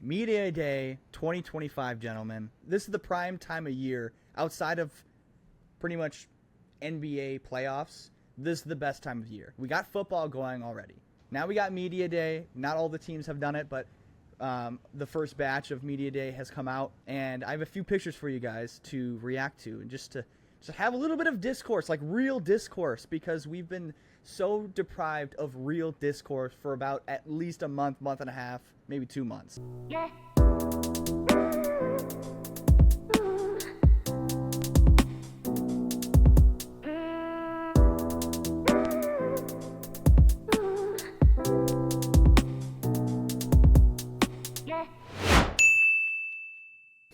Media Day 2025, gentlemen. This is the prime time of year outside of pretty much NBA playoffs. This is the best time of year. We got football going already. Now we got Media Day. Not all the teams have done it, but the first batch of Media Day has come out, and I have a few pictures for you guys to react to and just to have a little bit of discourse, like real discourse, because we've been so deprived of real discourse for about at least a month and a half, maybe 2 months. Yeah.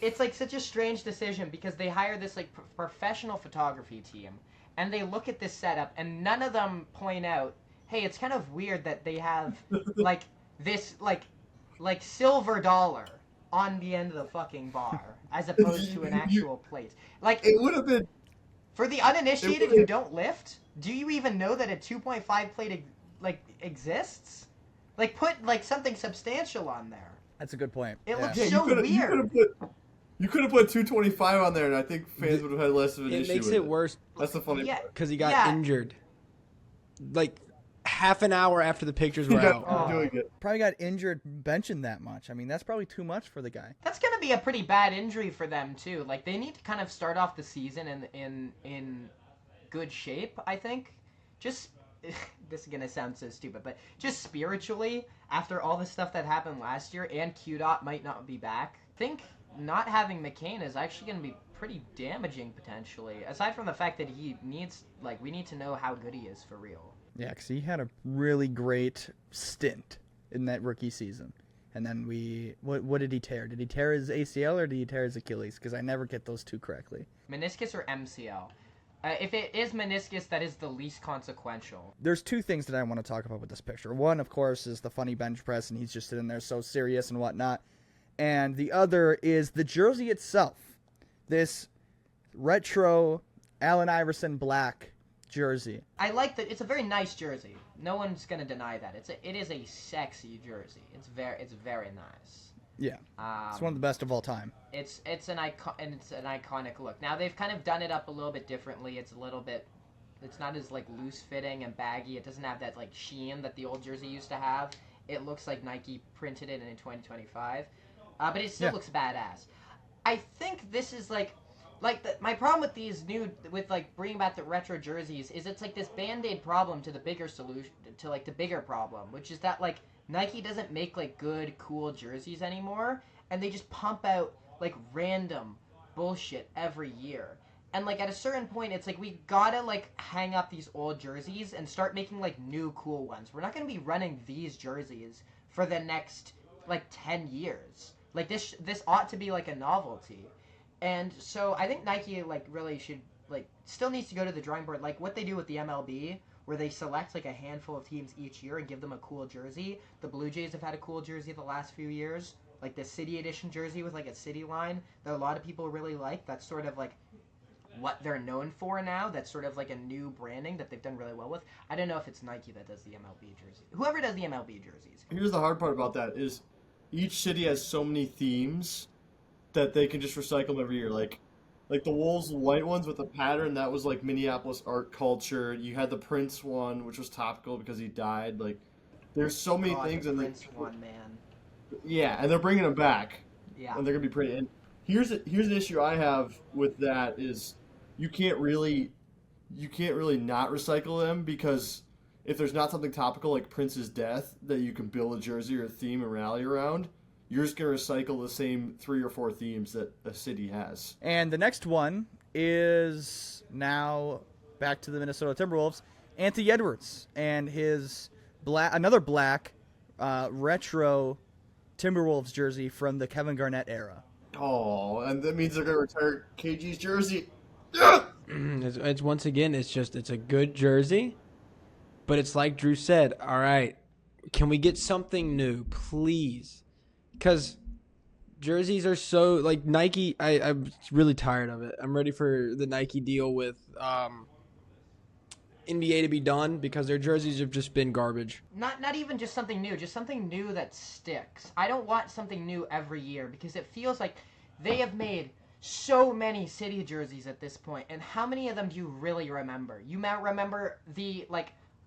It's like such a strange decision because they hire this like professional photography team and they look at this setup and none of them point out, hey, it's kind of weird that they have like this like silver dollar on the end of the fucking bar as opposed to an actual plate. Like, it would have been for the uninitiated who don't lift. Do you even know that a 2.5 plate exists? Like, put like something substantial on there. That's a good point. It looks so weird. You could have put 225 on there, and I think fans would have had less of an issue with it. It makes it worse. That's the funny part. Because he got injured. Like, half an hour after the pictures were out. Probably got injured benching that much. I mean, that's probably too much for the guy. That's going to be a pretty bad injury for them, too. Like, they need to kind of start off the season in good shape, I think. Just, this is going to sound so stupid, but just spiritually, after all the stuff that happened last year, and QDOT might not be back, I think not having McCain is actually going to be pretty damaging potentially. Aside from the fact that he needs, like, we need to know how good he is for real. Yeah, because he had a really great stint in that rookie season. And then what did he tear? Did he tear his ACL or did he tear his Achilles? Because I never get those two correctly. Meniscus or MCL? If it is meniscus, that is the least consequential. There's two things that I want to talk about with this picture. One, of course, is the funny bench press, and he's just sitting there so serious and whatnot. And the other is the jersey itself. This retro Allen Iverson black jersey. I like that. It's a very nice jersey. No one's gonna deny that. It is a sexy jersey. It's very nice. Yeah, it's one of the best of all time. It's an iconic look. Now they've kind of done it up a little bit differently. It's not as like loose fitting and baggy. It doesn't have that like sheen that the old jersey used to have. It looks like Nike printed it in 2025. But it still looks badass. I think this is my problem with these bringing back the retro jerseys is it's like this band-aid problem to the bigger solution, to like the bigger problem, which is that like Nike doesn't make like good, cool jerseys anymore, and they just pump out like random bullshit every year. And like at a certain point, it's like we gotta like hang up these old jerseys and start making like new cool ones. We're not gonna be running these jerseys for the next like 10 years. Like this ought to be like a novelty. And so I think Nike like really should like still needs to go to the drawing board, like what they do with the MLB, where they select like a handful of teams each year and give them a cool jersey. The Blue Jays have had a cool jersey the last few years, like the City Edition jersey with like a city line that a lot of people really like. That's sort of like what they're known for now. That's sort of like a new branding that they've done really well with. I don't know if it's Nike that does the MLB jersey. Whoever does the MLB jerseys. Here's the hard part about that is each city has so many themes that they can just recycle them every year. Like the Wolves white ones with the pattern, that was like Minneapolis art culture. You had the Prince one, which was topical because he died. Like, there's so many things. The Prince one, man. Yeah, and they're bringing them back. Yeah. And they're gonna be pretty. And here's an issue I have with that is you can't really not recycle them, because if there's not something topical like Prince's death that you can build a jersey or a theme and rally around, you're just going to recycle the same 3 or 4 themes that a city has. And the next one is now back to the Minnesota Timberwolves, Anthony Edwards, and his another black retro Timberwolves jersey from the Kevin Garnett era. Oh, and that means they're going to retire KG's jersey. It's once again, it's a good jersey. But it's like Drew said, all right, can we get something new, please? Because jerseys are so, like, Nike, I'm really tired of it. I'm ready for the Nike deal with NBA to be done because their jerseys have just been garbage. Not even just something new, just something new that sticks. I don't want something new every year because it feels like they have made so many city jerseys at this point, and how many of them do you really remember? You might remember the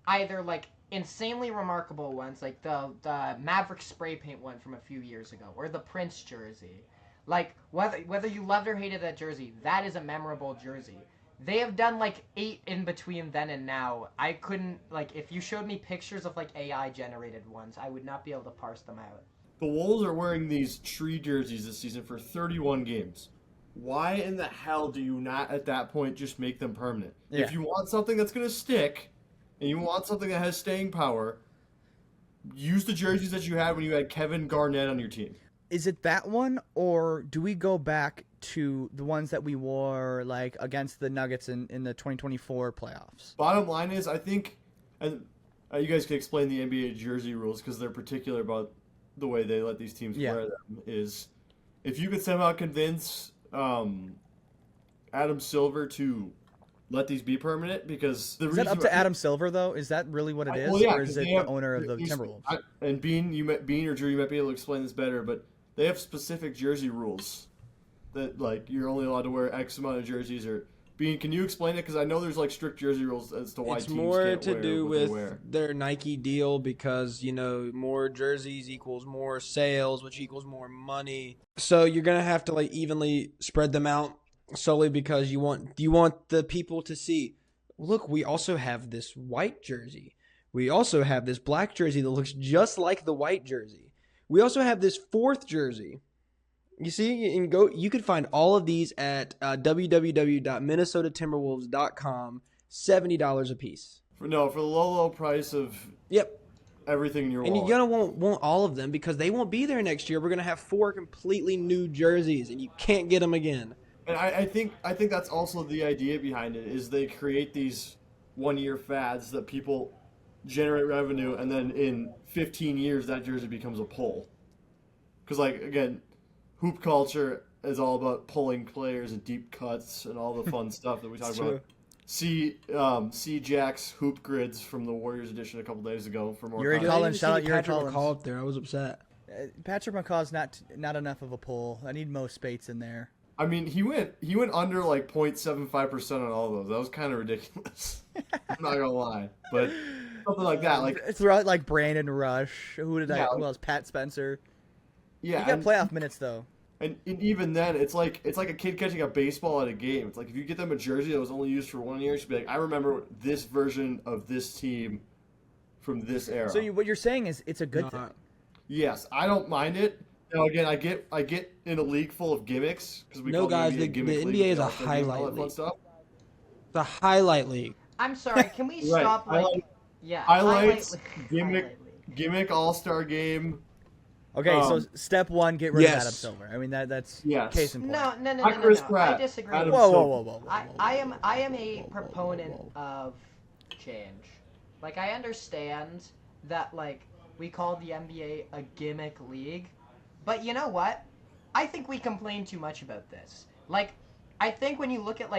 either insanely remarkable ones, like the Maverick spray paint one from a few years ago, or the Prince jersey. Like whether you loved or hated that jersey, that is a memorable jersey. They have done 8 in between then and now. I couldn't if you showed me pictures of AI generated ones, I would not be able to parse them out. The Wolves are wearing these tree jerseys this season for 31 games. Why in the hell do you not at that point just make them permanent? Yeah. If you want something that's going to stick and you want something that has staying power, use the jerseys that you had when you had Kevin Garnett on your team. Is it that one, or do we go back to the ones that we wore against the Nuggets in the 2024 playoffs? Bottom line is, I think, and you guys can explain the NBA jersey rules because they're particular about the way they let these teams wear them, is if you could somehow convince Adam Silver to let these be permanent, because the Is reason that up to Adam Silver, though? Is that really what it is, Well, yeah, or is 'cause it they the have- owner of the there's- Timberwolves? And Bean or Drew, you might be able to explain this better, but they have specific jersey rules that you're only allowed to wear X amount of jerseys. Or Bean, can you explain it? Because I know there's strict jersey rules as to why It's teams more can't to wear do what they with wear. their Nike deal because, more jerseys equals more sales, which equals more money. So you're going to have to evenly spread them out solely because you want the people to see, look, we also have this white jersey. We also have this black jersey that looks just like the white jersey. We also have this 4th jersey. You see, you can find all of these at www.minnesotatimberwolves.com, $70 a piece. For the low price of everything in your And wallet. you're going to want all of them because they won't be there next year. We're going to have 4 completely new jerseys, and you can't get them again. And I think that's also the idea behind it, is they create these one-year fads that people generate revenue, and then in 15 years that jersey becomes a pull. Because again, hoop culture is all about pulling players and deep cuts and all the fun stuff that we talk about. See Jack's hoop grids from the Warriors edition a couple days ago for more. Yuri content. Collins, shout out Yuri Patrick Collins. McCall up there. I was upset. Patrick McCaw's not enough of a pull. I need Mo Spates in there. I mean, he went under 0.75% on all of those. That was kind of ridiculous. I'm not gonna lie, but something like that, throughout Brandon Rush. Who Yeah, who else? Pat Spencer. yeah. He got and- playoff minutes though. And even then, it's like a kid catching a baseball at a game. It's like if you get them a jersey that was only used for 1 year, you should be like, I remember this version of this team from this era. So what you're saying is it's a good thing. Yes, I don't mind it. Now again, I get in a league full of gimmicks because we No, call guys, the the NBA, gimmick NBA league, is a all that fun highlight league. stuff. The highlight league. I'm sorry, can we Right. stop Highlights, highlight league. gimmick All-Star game. Okay, so step 1, get rid of Yes. Adam Silver. I mean that's Yes. case in point. No. Hi, Chris I Pratt. disagree. Adam Whoa, Silver. whoa. I am a proponent of change. I understand that we call the NBA a gimmick league, but you know what? I think we complain too much about this. I think when you look at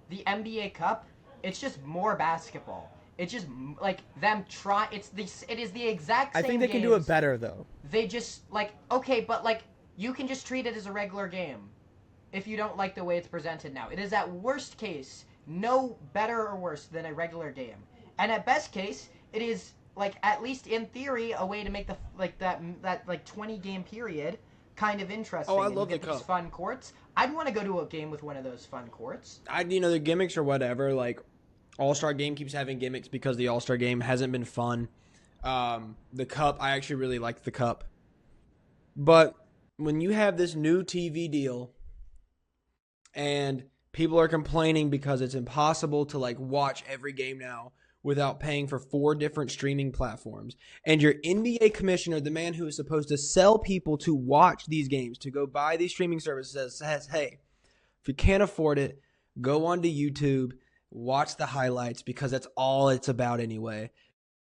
the NBA Cup, it's just more basketball. It's just them try. It is the exact I same. think they can do it better though. They just okay, but you can just treat it as a regular game. If you don't like the way it's presented now, it is at worst case no better or worse than a regular game, and at best case, it is at least in theory a way to make the that 20 game period kind of interesting. Oh, I and love you get the these Cup. fun courts. I'd want to go to a game with one of those fun courts. The gimmicks or whatever, All-Star Game keeps having gimmicks because the All-Star Game hasn't been fun. The Cup, I actually really like the Cup. But when you have this new TV deal and people are complaining because it's impossible to watch every game now without paying for 4 different streaming platforms, and your NBA commissioner, the man who is supposed to sell people to watch these games, to go buy these streaming services, says, hey, if you can't afford it, go onto YouTube, watch the highlights because that's all it's about anyway.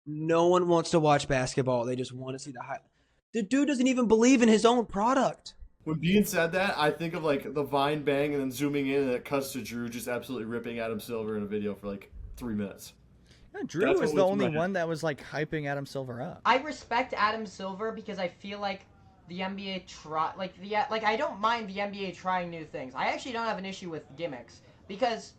No one wants to watch basketball. They just want to see the highlights. The dude doesn't even believe in his own product. When Bean said that, I think of the Vine bang and then zooming in and it cuts to Drew just absolutely ripping Adam Silver in a video for 3 minutes. Yeah, Drew That's was what the was only right. one that was like hyping Adam Silver up. I respect Adam Silver because I feel like the NBA I don't mind the NBA trying new things. I actually don't have an issue with gimmicks because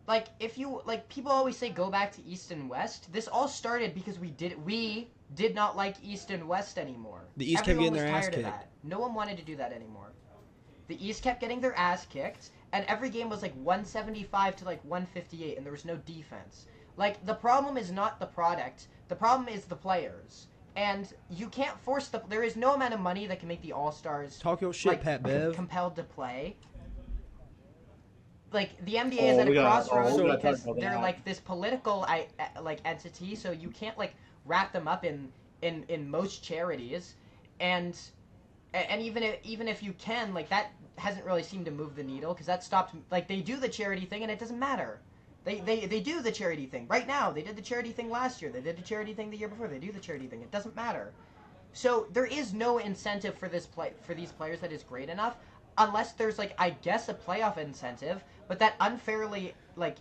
like if you like people always say go back to East and West. This all started because we did not like East and West anymore. The East kept Everyone getting was their ass tired of kicked. that. No one wanted to do that anymore. The East kept getting their ass kicked, and every game was like 175 to like 158, and there was no defense. Like, the problem is not the product. The problem is the players. And you can't force there is no amount of money that can make the All-Stars Talk your shit, like, Pat Bev. compelled to play. Like, the NBA is at a crossroads we gotta because talk about they're that. like this political like entity, so you can't like wrap them up in most charities, and even if you can, like, that hasn't really seemed to move the needle because that stopped. Like, they do the charity thing and it doesn't matter. They do the charity thing right now. They did the charity thing last year. They did the charity thing the year before. They do the charity thing. It doesn't matter. So there is no incentive for these players that is great enough, unless there's like I guess a playoff incentive, but that unfairly like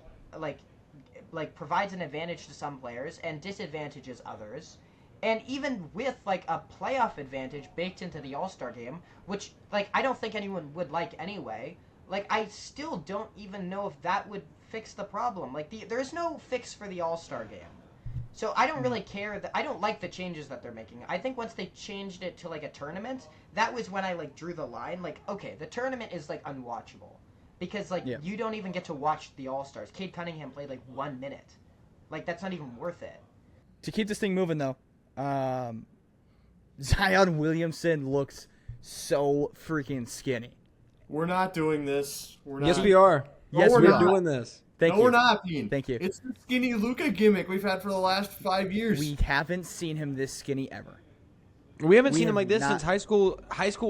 provides an advantage to some players and disadvantages others. And even with like a playoff advantage baked into the All-Star game, which like I don't think anyone would like anyway, like I still don't even know if that would fix the problem. Like there's no fix for the All-Star game. So I don't really care I don't like the changes that they're making. I think once they changed it to like a tournament, that was when I like drew the line. Like, okay, the tournament is like unwatchable. Because like you don't even get to watch the All-Stars. Cade Cunningham played like 1 minute. Like that's not even worth it. To keep this thing moving though, Zion Williamson looks so freaking skinny. We're not doing this. We're not. Yes, we are. Yes, we're we We're not. are. doing this. Thank no, you. we're not, Bean. Thank you. It's the skinny Luka gimmick we've had for the last 5 years. We haven't seen him this skinny ever. We haven't We seen him have like this not- since high school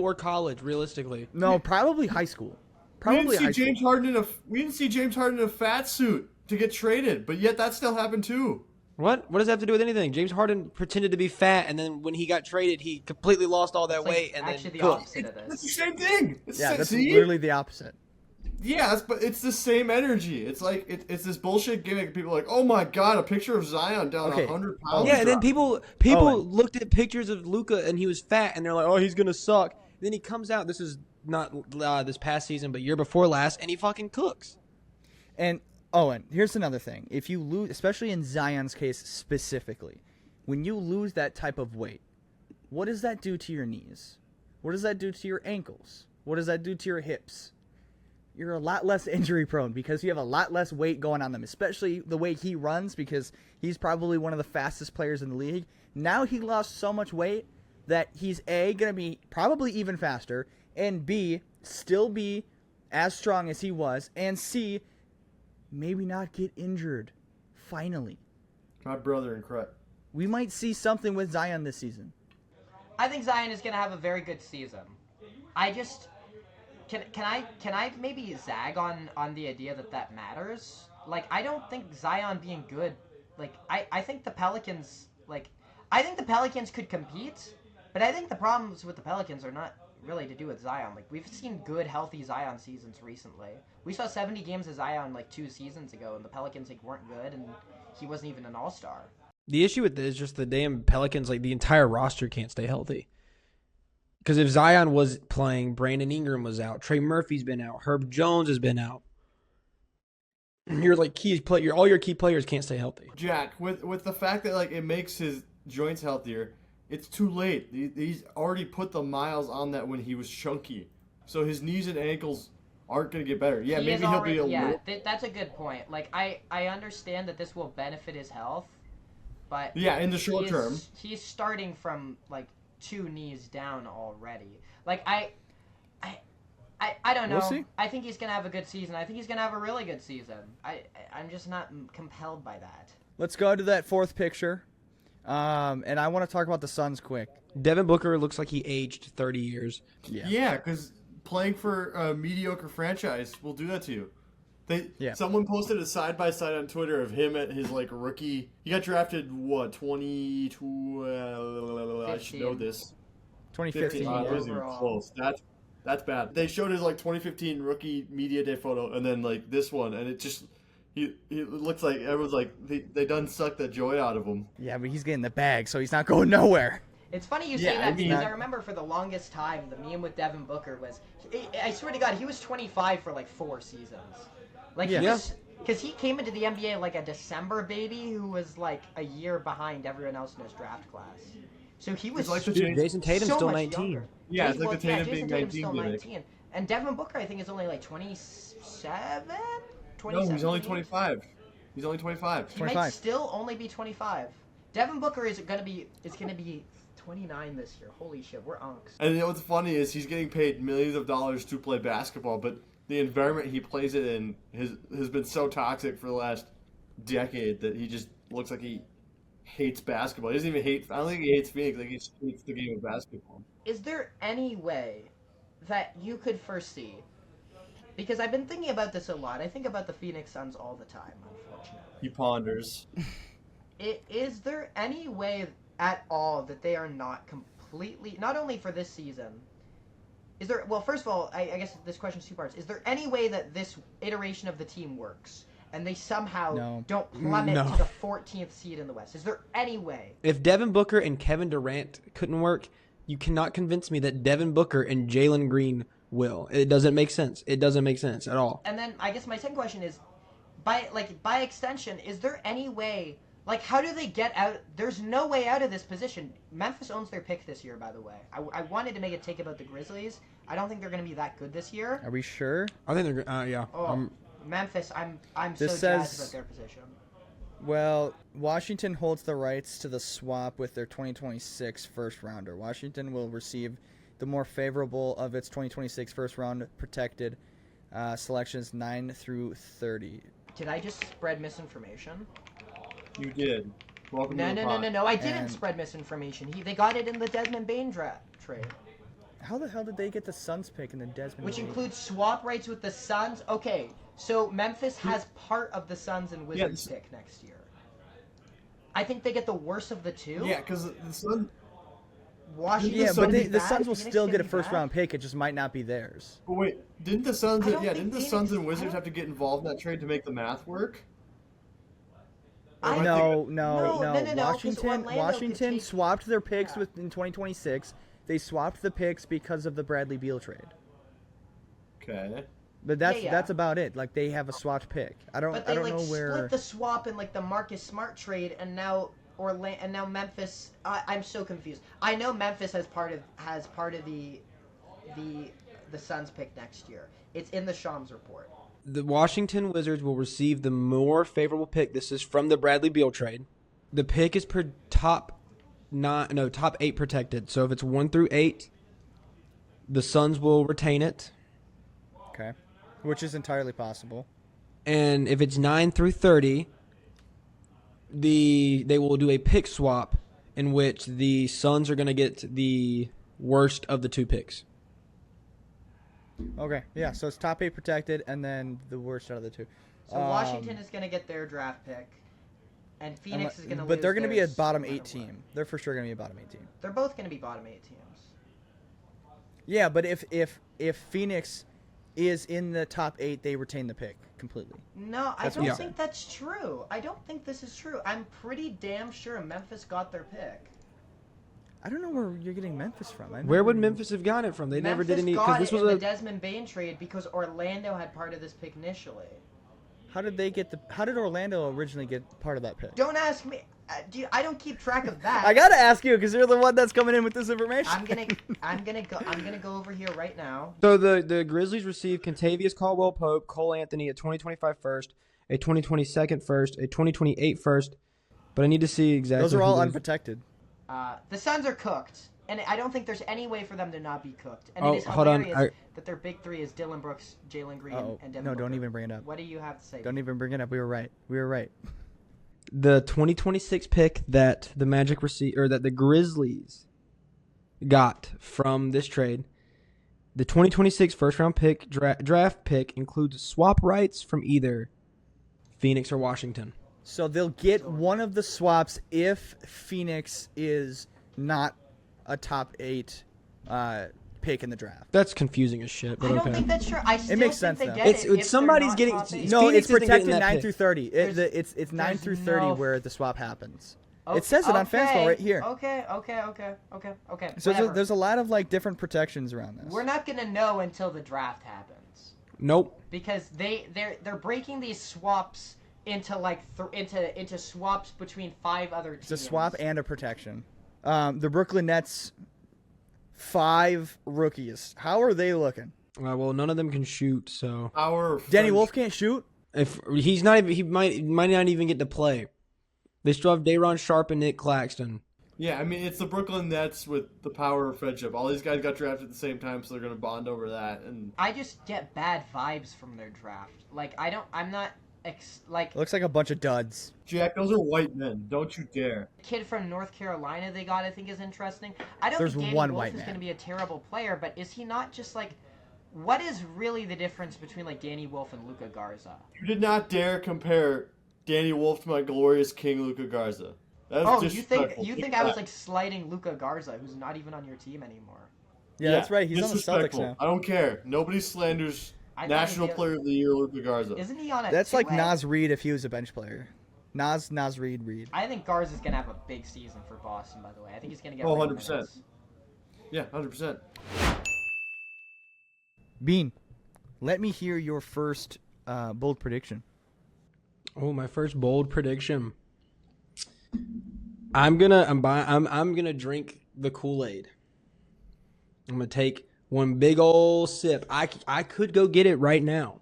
or college, realistically. No, probably high school. we Probably didn't high see James school. Harden in a fat suit to get traded, but yet that still happened too. What? What does that have to do with anything? James Harden pretended to be fat, and then when he got traded, he completely lost all that It's like weight, and actually then the cooked. opposite of It's this. the same thing. Yeah, that's see? literally the opposite. Yeah, but it's the same energy. It's like it's this bullshit gimmick. People are like, oh my god, a picture of Zion down Okay. 100 pounds. Yeah, and then people Owen. looked at pictures of Luka, and he was fat, and they're like, "Oh, he's gonna suck." Then he comes out. This is not this past season, but year before last, and he fucking cooks. And Owen, here's another thing. If you lose, especially in Zion's case specifically, when you lose that type of weight, what does that do to your knees? What does that do to your ankles? What does that do to your hips? You're a lot less injury prone because you have a lot less weight going on them, especially the way he runs because he's probably one of the fastest players in the league. Now he lost so much weight that he's A, going to be probably even faster, and B, still be as strong as he was, and C, maybe not get injured. Finally. My brother in Crut. We might see something with Zion this season. I think Zion is going to have a very good season. I just can I maybe zag on the idea that matters? Like, I don't think Zion being good, like I think the Pelicans could compete, but I think the problems with the Pelicans are not really to do with Zion. Like, we've seen good healthy Zion seasons recently. We saw 70 games of Zion like 2 seasons ago, and the Pelicans like weren't good, and he wasn't even an all-star. The issue with this is just the damn Pelicans, like the entire roster can't stay healthy. Because if Zion was playing, Brandon Ingram was out, Trey Murphy's been out, Herb Jones has been out. You're like all your key players can't stay healthy. Jack, with the fact that like it makes his joints healthier, it's too late. He's already put the miles on that when he was chunky, so his knees and ankles aren't gonna get better. Yeah, maybe he'll be a little. That's a good point. Like, I understand that this will benefit his health, but Yeah, in the short term. he's starting from like 2 knees down already. Like, I don't know. We'll see. I think he's gonna have a good season. I think he's gonna have a really good season. I'm just not compelled by that. Let's go to that fourth picture. And I want to talk about the Suns quick. Devin Booker looks like he aged 30 years. Yeah, because playing for a mediocre franchise will do that to you. Someone posted a side by side on Twitter of him at his like rookie. He got drafted 2012. I should know this. 2015. 15. It wasn't even overall. close. That's bad. They showed his like 2015 rookie media day photo, and then like this one, and it just He looks like everyone's like they done sucked the joy out of him. Yeah, but he's getting the bag, so he's not going nowhere. It's funny you Yeah, say I that mean- because I remember for the longest time the meme with Devin Booker was, I swear to God, he was 25 for like 4 seasons. Like Yeah. he was, because he came into the NBA like a December baby who was like a year behind everyone else in his draft class. So he was It's like the Dude, Jason Tatum's so still much 19. younger. Yeah, it's like the Tatum Jason being Tatum's 19 still gimmick. 19. And Devin Booker I think is only like 27? No, 27, he's only 28? 25. He's only 25. He might 25. still only be 25. Devin Booker is gonna be 29 this year. Holy shit, we're unks. And you know what's funny is he's getting paid millions of dollars to play basketball, but the environment he plays it in has been so toxic for the last decade that he just looks like he hates basketball. He doesn't even hate. I don't think he hates Phoenix. Like he just hates the game of basketball. Is there any way that you could foresee? Because I've been thinking about this a lot. I think about the Phoenix Suns all the time, unfortunately. He ponders. Is there any way at all that they are not completely, not only for this season, is there, well, first of all, I guess this question's 2 parts. Is there any way that this iteration of the team works and they somehow No. don't plummet No. to the 14th seed in the West? Is there any way? If Devin Booker and Kevin Durant couldn't work, you cannot convince me that Devin Booker and Jalen Green will. It doesn't make sense. It doesn't make sense at all. And then I guess my second question is, by extension, is there any way, like, how do they get out? There's no way out of this position. Memphis owns their pick this year, by the way. I wanted to make a take about the Grizzlies. I don't think they're going to be that good this year. Are we sure? I think they're yeah. Oh, Memphis, I'm so This jazzed says- about their position. Well, Washington holds the rights to the swap with their 2026 first rounder. Washington will receive the more favorable of its 2026 first round protected selections 9 through 30. Did I just spread misinformation? You did. Welcome No, to the no, no, pod. no, no. I didn't And- spread misinformation. They got it in the Desmond Bain trade, How the hell did they get the Suns pick in the Desmond? which Bain? includes swap rights with the Suns. Okay, so Memphis has part of the Suns and Wizards this- pick next year. I think they get the worst of the two. Yeah, because the Sun. Washington. Yeah, the but Suns they, be the bad, Suns will Phoenix still can get a be first bad. round pick. It just might not be theirs. But wait, didn't the Suns? I don't Yeah, think didn't the Phoenix- Suns and I Wizards don't- have to get involved in that trade to make the math work? I- Or am I No, thinking- no, No, no. no, 'cause Washington, Orlando could Washington take- swapped their picks Yeah. in 2026. They swapped the picks because of the Bradley Beal trade. Okay. But that's Yeah. that's about it. Like they have a swapped pick. I don't But they know where. split the swap in like the Marcus Smart trade, and now Memphis. I'm so confused. I know Memphis has part of the Suns pick next year. It's in the Shams report. The Washington Wizards will receive the more favorable pick. This is from the Bradley Beal trade. The pick is per top 8 protected. So if it's 1 through 8, the Suns will retain it. Okay, which is entirely possible. And if it's 9 through 30, they will do a pick swap in which the Suns are going to get the worst of the 2 picks. Okay, yeah. So it's top 8 protected, and then the worst out of the 2. So Washington is going to get their draft pick, and Phoenix is going to. But they're going to be a bottom 8 team. They're for sure going to be a bottom 8 team. They're both going to be bottom 8 teams. Yeah, but if Phoenix is in the top 8, they retain the pick completely. No, I That's what don't I'm think saying. that's true. I don't think this is true. I'm pretty damn sure Memphis got their pick. I don't know where you're getting Memphis from. Where would Memphis have gotten it from? They never did any Memphis because got this it was in the a Desmond Bain trade because Orlando had part of this pick initially. How did they get the? How did Orlando originally get part of that pick? Don't ask me. I don't keep track of that. I gotta ask you because you're the one that's coming in with this information. I'm gonna go over here right now. So the Grizzlies received Contavious Caldwell Pope, Cole Anthony, a 2025 first, a 2022 first, a 2028 first. But I need to see exactly. Those are all who unprotected. The Suns are cooked, and I don't think there's any way for them to not be cooked. And Oh, it is hold on, hilarious that their big three is Dylan Brooks, Jalen Green, Oh and Devin no! Booker. Don't even bring it up. What do you have to say? Don't even bring it up. We were right. We were right. The 2026 pick that the Magic received, or that the Grizzlies got from this trade, the 2026 first round pick draft pick includes swap rights from either Phoenix or Washington. So they'll get one of the swaps if Phoenix is not a top 8 pick pick in the draft. That's confusing as shit. But I don't okay. think that's true. I still makes think sense, they though. get It's it if somebody's they're getting- not top eight. No, Phoenix it's isn't getting protected that 9 pick. through 30. It's 9 there's through 30 no- where the swap happens. Okay, It says it on Fansball right here. Okay. So Whatever. there's a lot of like different protections around this. We're not gonna know until the draft happens Nope. because they're breaking these swaps into like into swaps between 5 other teams. It's a swap and a protection. The Brooklyn Nets, 5 rookies. How are they looking? Well, none of them can shoot, so Danny Wolf can't shoot. if he's not even, he might not even get to play. They still have Day'Ron Sharp and Nick Claxton. Yeah, I mean, it's the Brooklyn Nets with the power of friendship. All these guys got drafted at the same time, so they're going to bond over that. And I just get bad vibes from their draft. Like I'm not like Looks like a bunch of duds. Jack, those are white men. Don't you dare. the kid from North Carolina they got I think is interesting. I don't There's think Danny one Wolf white is man. going to be a terrible player, but is he not just like what is really the difference between like Danny Wolf and Luka Garza? You did not dare compare Danny Wolf to my glorious king, Luka Garza. That is Oh, disrespectful. you think I was like slighting Luka Garza, who's not even on your team anymore? Yeah, that's right. He's on the Celtics disrespectful. now. I don't care. Nobody slanders I thought National he'd be- Player of the Year Luka Garza. Isn't he on a That's like two-way? Nas Reed if he was a bench player. Nas Reed. I think Garza's gonna have a big season for Boston. By the way, I think he's gonna get. Oh, real 100%. minutes. Yeah, 100%. Bean, let me hear your first bold prediction. Oh, my first bold prediction. I'm gonna drink the Kool-Aid. I'm gonna take one big old sip. I could go get it right now.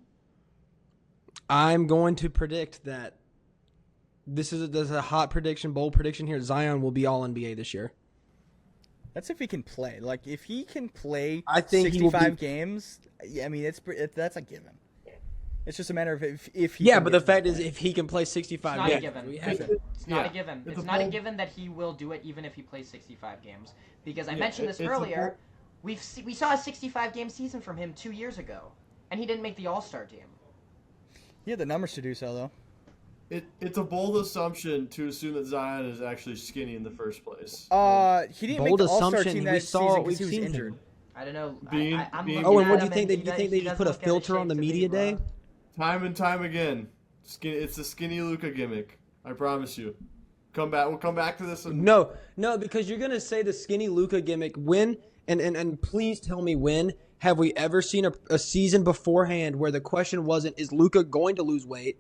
I'm going to predict that there's a hot prediction, bold prediction here. Zion will be all NBA this year. That's if he can play. Like if he can play I think he will 65 be- games. Yeah, I mean that's a given. It's just a matter of if he. Yeah, can but get the fact to is, if he can play 65 It's not a games, given. we It's, have it. it's not Yeah. a given. It's It's a not a bold- given that he will do it even if he plays 65 games. Because I Yeah, mentioned this it's a earlier. We saw a 65 game season from him 2 years ago, and he didn't make the All Star team. He had the numbers to do so though. It's a bold assumption to assume that Zion is actually skinny in the first place. He didn't Bold make the All-Star assumption. team We that saw- season we've because he was seen him. injured. I don't know. Being- I'm being- looking Owen, at what do you him think? and Do you think they just doesn't put a look in filter on shape the to be, media bro. day? Time and time again, it's the skinny Luka gimmick. I promise you. We'll come back to this. No, because you're gonna say the skinny Luka gimmick. When and please tell me when have we ever seen a season beforehand where the question wasn't is Luka going to lose weight?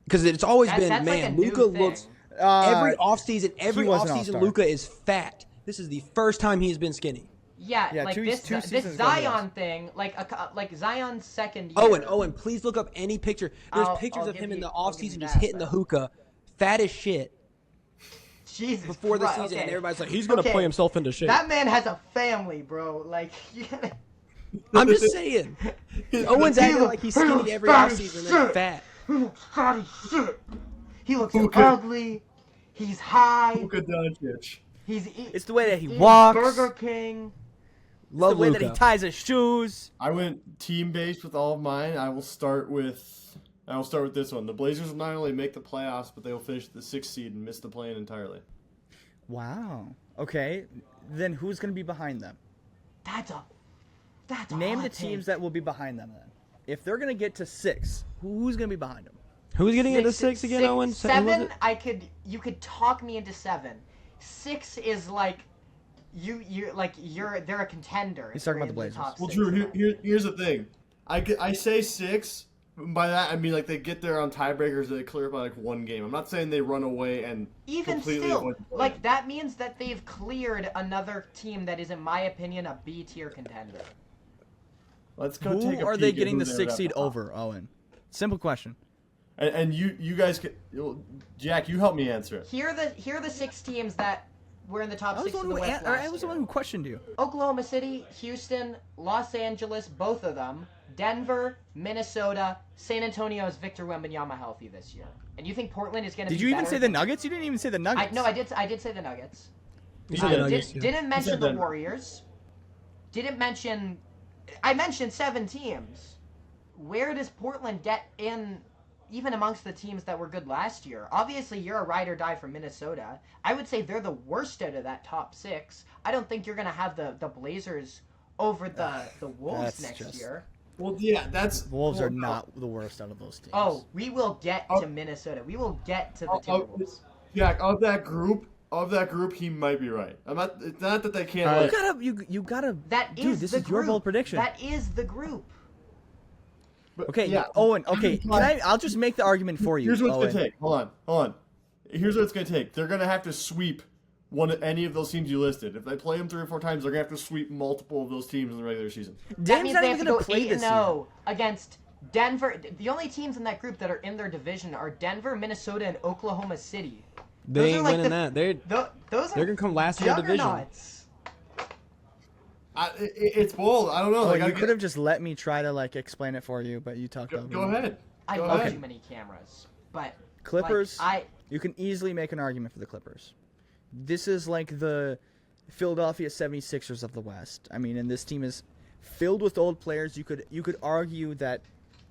Because it's always been, That's like a man, new Luka thing. looks every offseason. he was an all-star. Luka is fat. This is the first time he's been skinny. Yeah, like two this seasons this ago he Zion thing, like Zion's second year. Owen, please look up any picture. There's I'll pictures of give him in you- the I'll give offseason you just that, hitting the but- hookah, fat as shit Jesus before the Christ, season, okay. and everybody's like, he's gonna Okay. play himself into shape. That man has a family, bro. Like, I'm just saying. Owen's acting like he's skinny every offseason and then fat. he looks fat as shit. He looks Okay. ugly. He's high. Luka Doncic. It's the way that he eating walks. Burger King. The way that he ties his shoes. I went team based with all of mine. I will start with this one. The Blazers will not only make the playoffs, but they will finish the 6th seed and miss the play-in entirely. Wow. Okay. Then who's going to be behind them? That's a Name hot the take. teams that will be behind them then. If they're going to get to 6, who's going to be behind them? Who's getting into 6 again, Owen? Seven, was Seven. it? You could talk me into 7. 6 is like they're a contender. He's if talking they're about the in top Blazers. Well, 6 Drew, tonight. here's the thing. I say 6. By that, I mean like they get there on tiebreakers. They clear up by like one game. I'm not saying they run away and Even completely still, avoid the play-in. like that means that they've cleared another team that is, in my opinion, a B tier contender. Let's go take Who a are they peek at getting who the they're 6 at seed the top. over, Owen? Simple question. And you guys, Jack, you help me answer it. Here are the 6 teams that were in the top I was 6 the of one the who West I last was the year. one who questioned you. Oklahoma City, Houston, Los Angeles, both of them, Denver, Minnesota, San Antonio's Victor Wembanyama healthy this year. And you think Portland is going to be Did you even better say the than- Nuggets? You didn't even say the Nuggets. No, I did say the Nuggets. You said the Yeah. Nuggets, yeah. Didn't mention said the Denver. Warriors. I mentioned 7 teams. Where does Portland get in, even amongst the teams that were good last year? Obviously, you're a ride or die for Minnesota. I would say they're the worst out of that top 6. I don't think you're going to have the Blazers over the Wolves That's next just- year. Well, yeah, that's Wolves are well, not the worst out of those teams. Oh, we will get Oh. to Minnesota. We will get to the Oh, Timberwolves. Jack, of that group, he might be right. It's not that they can't. All Like, You gotta. That Dude, is this the is your group. bold prediction. That is the group. but, Okay, yeah. Owen. Okay, I'll just make the argument for you. Here's what it's Owen. gonna take. Hold on. Here's what it's gonna take. They're gonna have to sweep any of those teams you listed. If they play them 3 or 4 times, they're gonna have to sweep multiple of those teams in the regular season. That Dame's means not they even have to gonna go play 8-0 this season. against Denver. The only teams in that group that are in their division are Denver, Minnesota, and Oklahoma City. They Those ain't are like winning that. Those They're are gonna come last in their division. juggernauts. It's bold. I don't know. Oh, Like, you could have just let me try to explain it for you, but you talked over Go me. ahead. I Go love ahead. too many cameras, but Clippers. like, You can easily make an argument for the Clippers. This is like the Philadelphia 76ers of the West. I mean, and this team is filled with old players. You could argue that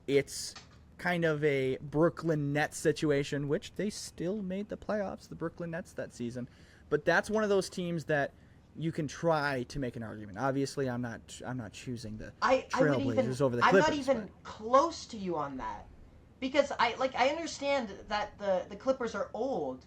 it's kind of a Brooklyn Nets situation, which they still made the playoffs, the Brooklyn Nets that season. But that's one of those teams that you can try to make an argument. Obviously, I'm not choosing the Trailblazers over the Clippers. I'm not even close to you on that, because I understand that the Clippers are old,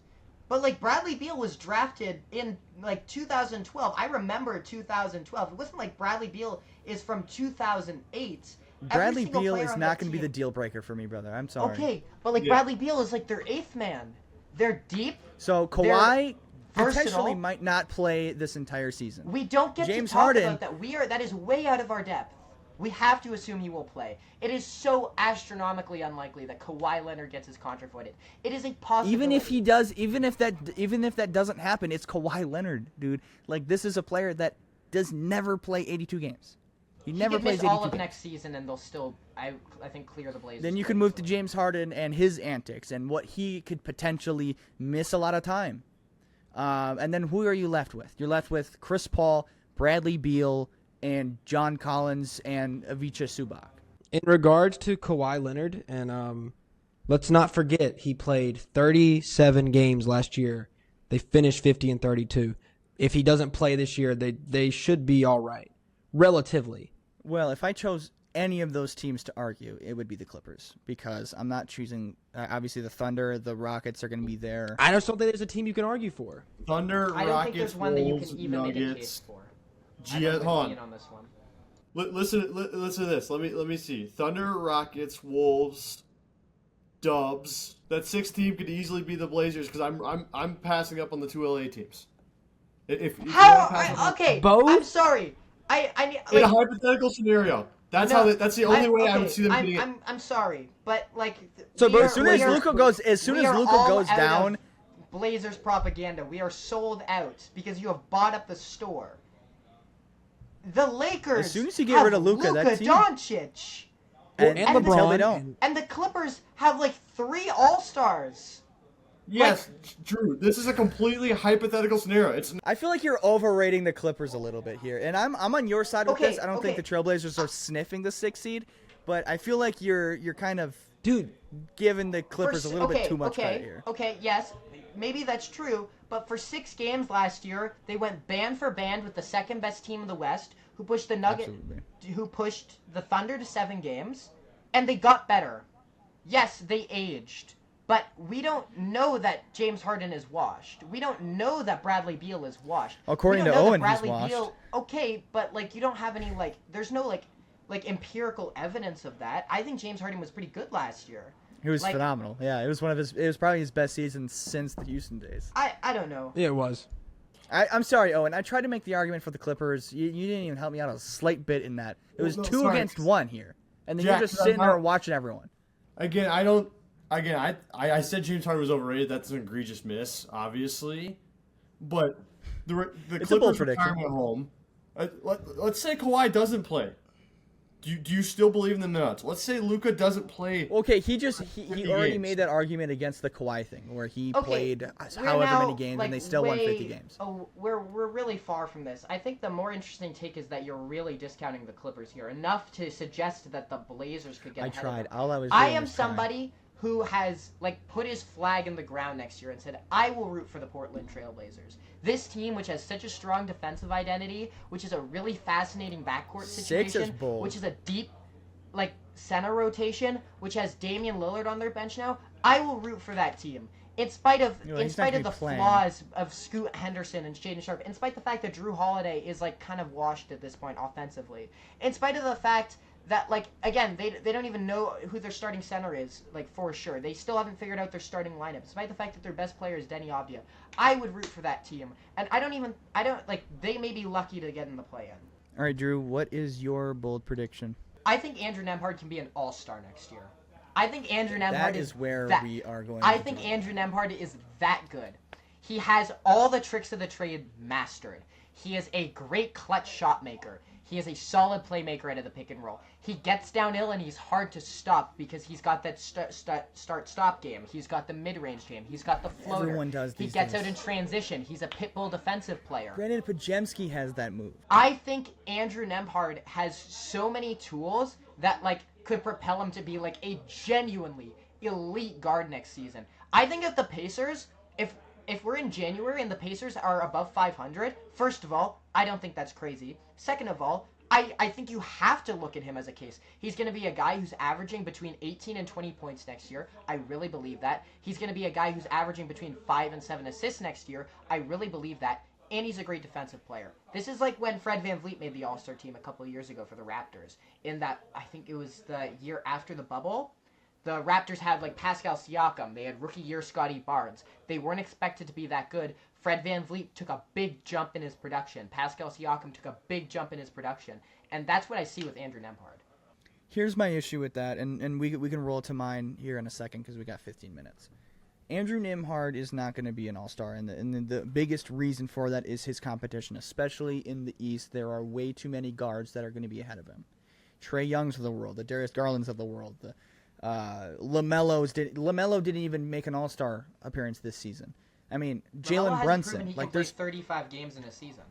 but like Bradley Beal was drafted in like 2012. I remember 2012. It wasn't like Bradley Beal is from 2008. Bradley Beal is not going to be the deal breaker for me, brother. I'm sorry. Okay, but like Bradley Beal is like their 8th man. They're deep. So Kawhi versatile. potentially might not play this entire season. We don't get James to talk Harden- about that. That is way out of our depth. We have to assume he will play. It is so astronomically unlikely that Kawhi Leonard gets his contract voided. It is a possibility. Even if he does, even if that doesn't happen, it's Kawhi Leonard, dude. Like, this is a player that does never play 82 games. He never could plays miss 82 all of games. next season, and they'll still, I think, clear the Blazers. Then you can move to James Harden and his antics and what he could potentially miss a lot of time. And then who are you left with? You're left with Chris Paul, Bradley Beal, and John Collins and Ivica Zubac. In regards to Kawhi Leonard, and let's not forget he played 37 games last year. They finished 50-32. If he doesn't play this year, they should be all right, relatively. Well, if I chose any of those teams to argue, it would be the Clippers, because I'm not choosing. Obviously, the Thunder, the Rockets are going to be there. I just don't think there's a team you can argue for. Thunder, I don't Rockets, think there's one that you Wolves, can even make a case Nuggets. for. Hold on. on this one. Listen to this. Let me see. Thunder, Rockets, Wolves, Dubs. That 6th team could easily be the Blazers, because I'm passing up on the 2 LA teams. If you wanna pass up- Okay. Both? I'm sorry. I in a like, hypothetical scenario, that's no, that's the only way I would see them getting it. I'm sorry, but like. So, we but are- as soon we as are- Luka goes, as soon we as are Luka all goes out down, of Blazers propaganda. We are sold out because you have bought up the store. The Lakers. As soon as you get rid of Luka, that team- Doncic. and and until LeBron, they don't. And the Clippers have like 3 All-Stars. Yes, Drew. This is a completely hypothetical scenario. It's I feel like you're overrating the Clippers a little bit here, and I'm on your side with Okay, this. I don't think the Trailblazers are sniffing the 6th seed, but I feel like you're kind of Dude, giving the Clippers a little bit too much credit here. Okay, yes, maybe that's true, but for 6 games last year, they went band for band with the 2nd best team in the West, who pushed the Absolutely. who pushed the Thunder to 7 games, and they got better. Yes, they aged, but we don't know that James Harden is washed. We don't know that Bradley Beal is washed. According We don't to know that Owen, he's Bradley washed. Beal, okay, but like you don't have any there's no like empirical evidence of that. I think James Harden was pretty good last year. He was like- phenomenal. Yeah, it was it was probably his best season since the Houston days. I don't know. yeah, it was. I'm sorry, Owen. I tried to make the argument for the Clippers. You didn't even help me out a slight bit in that. It was Well, no, 2 sorry. against 1 here, and then Jack, you're just I'm sitting there not- watching everyone. Again, I don't. Again, I said James Harden was overrated. That's an egregious miss, obviously. But the It's a bold Clippers prediction. retirement home. Let's say Kawhi doesn't play. Do you still believe in the nuts? Let's say Luka doesn't play. Okay, he 50 already games. made that argument against the Kawhi thing, where he Okay, played we're however now, many games and they still won 50 games. Oh, we're really far from this. I think the more interesting take is that you're really discounting the Clippers here enough to suggest that the Blazers could get. I ahead of tried. them. All I was. I doing am was trying. somebody who has like put his flag in the ground next year and said, I will root for the Portland Trailblazers. This team, which has such a strong defensive identity, which is a really fascinating backcourt situation, which is a deep like center rotation, which has Damian Lillard on their bench now, I will root for that team. In spite of the flaws of Scoot Henderson and Shaedon Sharpe, in spite of the fact that Drew Holiday is like kind of washed at this point offensively, in spite of the fact that like again they don't even know who their starting center is like for sure. They still haven't figured out their starting lineup, despite the fact that their best player is Denny Avdia. I would root for that team, and I don't like they may be lucky to get in the play-in. All right, Drew, what is your bold prediction? I think Andrew Nembhard can be an all-star next year. I think Andrew Nembhard that is where we are going. I think Andrew Nembhard is that good. He has all the tricks of the trade mastered. He is a great clutch shot maker. He is a solid playmaker out of the pick and roll. He gets downhill and he's hard to stop because he's got that start-stop game. He's got the mid-range game. He's got the floater. Everyone does these He gets things. out in transition. He's a pit bull defensive player. Brandon Pajemski has that move. I think Andrew Nembhard has so many tools that like could propel him to be like a genuinely elite guard next season. I think if the Pacers, if we're in January and the Pacers are above 500, first of all, I don't think that's crazy. Second of all, I think you have to look at him as a case. He's going to be a guy who's averaging between 18 and 20 points next year. I really believe that. He's going to be a guy who's averaging between 5 and 7 assists next year. I really believe that. And he's a great defensive player. This is like when Fred VanVleet made the All-Star team a couple of years ago for the Raptors. In that, I think it was the year after the bubble. The Raptors had like Pascal Siakam. They had rookie year Scotty Barnes. They weren't expected to be that good. Fred VanVleet took a big jump in his production. Pascal Siakam took a big jump in his production. And that's what I see with Andrew Nembhard. Here's my issue with that, and we can roll to mine here in a second because we got 15 minutes. Andrew Nembhard is not going to be an all-star, and the biggest reason for that is his competition, especially in the East. There are way too many guards that are going to be ahead of him. Trae Young's of the world, the Darius Garlands of the world, the LaMelo didn't even make an all-star appearance this season. I mean, Jalen Brunson, he like play there's 35 games in a season.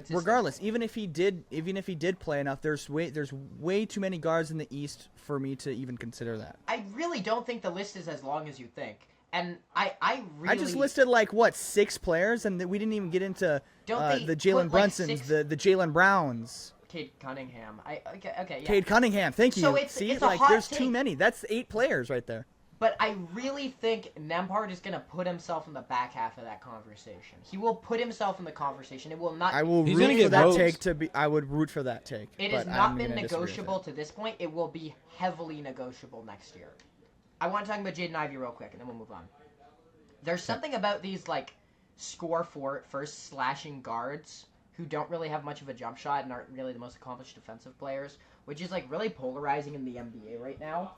Regardless, even if he did play enough, there's way too many guards in the East for me to even consider that. I really don't think the list is as long as you think. And I just listed like 6 players, and we didn't even get into the Jalen Brunsons, the Jalen Browns. Cade Cunningham. Okay, yeah. Cade Cunningham, thank you. So it's a hot there's take. too many. That's 8 players right there. But I really think Nembhard is going to put himself in the back half of that conversation. He will put himself in the conversation. It will not. I will root for that take to be. I would root for that take. It has not been negotiable to this point. It will be heavily negotiable next year. I want to talk about Jaden Ivey real quick, and then we'll move on. There's something about these like score for first slashing guards who don't really have much of a jump shot and aren't really the most accomplished defensive players, which is like really polarizing in the NBA right now.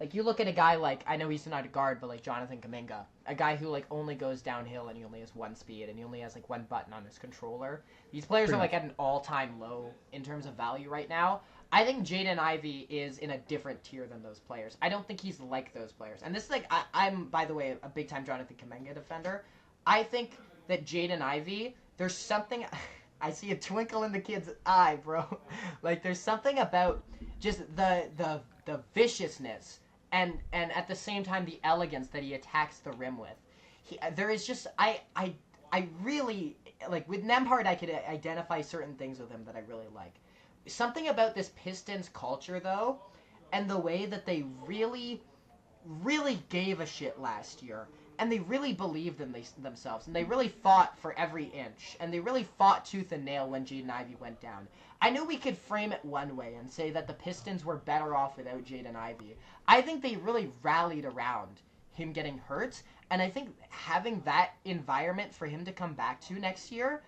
Like, you look at a guy like, I know he's not a guard, but like Jonathan Kuminga, a guy who like only goes downhill and he only has 1 speed and he only has like 1 button on his controller. These players are like at an all-time low in terms of value right now. I think Jaden Ivey is in a different tier than those players. I don't think he's like those players. And this is like, I'm, by the way, a big-time Jonathan Kuminga defender. I think that Jaden Ivey, there's something... I see a twinkle in the kid's eye, bro. Like, there's something about just the viciousness and at the same time the elegance that he attacks the rim with. There is just... I really... Like, with Nembhard, I could identify certain things with him that I really like. Something about this Pistons culture, though, and the way that they really, really gave a shit last year, and they really believed in themselves, and they really fought for every inch, and they really fought tooth and nail when Jaden Ivey went down. I know we could frame it one way and say that the Pistons were better off without Jaden Ivey. I think they really rallied around him getting hurt, and I think having that environment for him to come back to next year,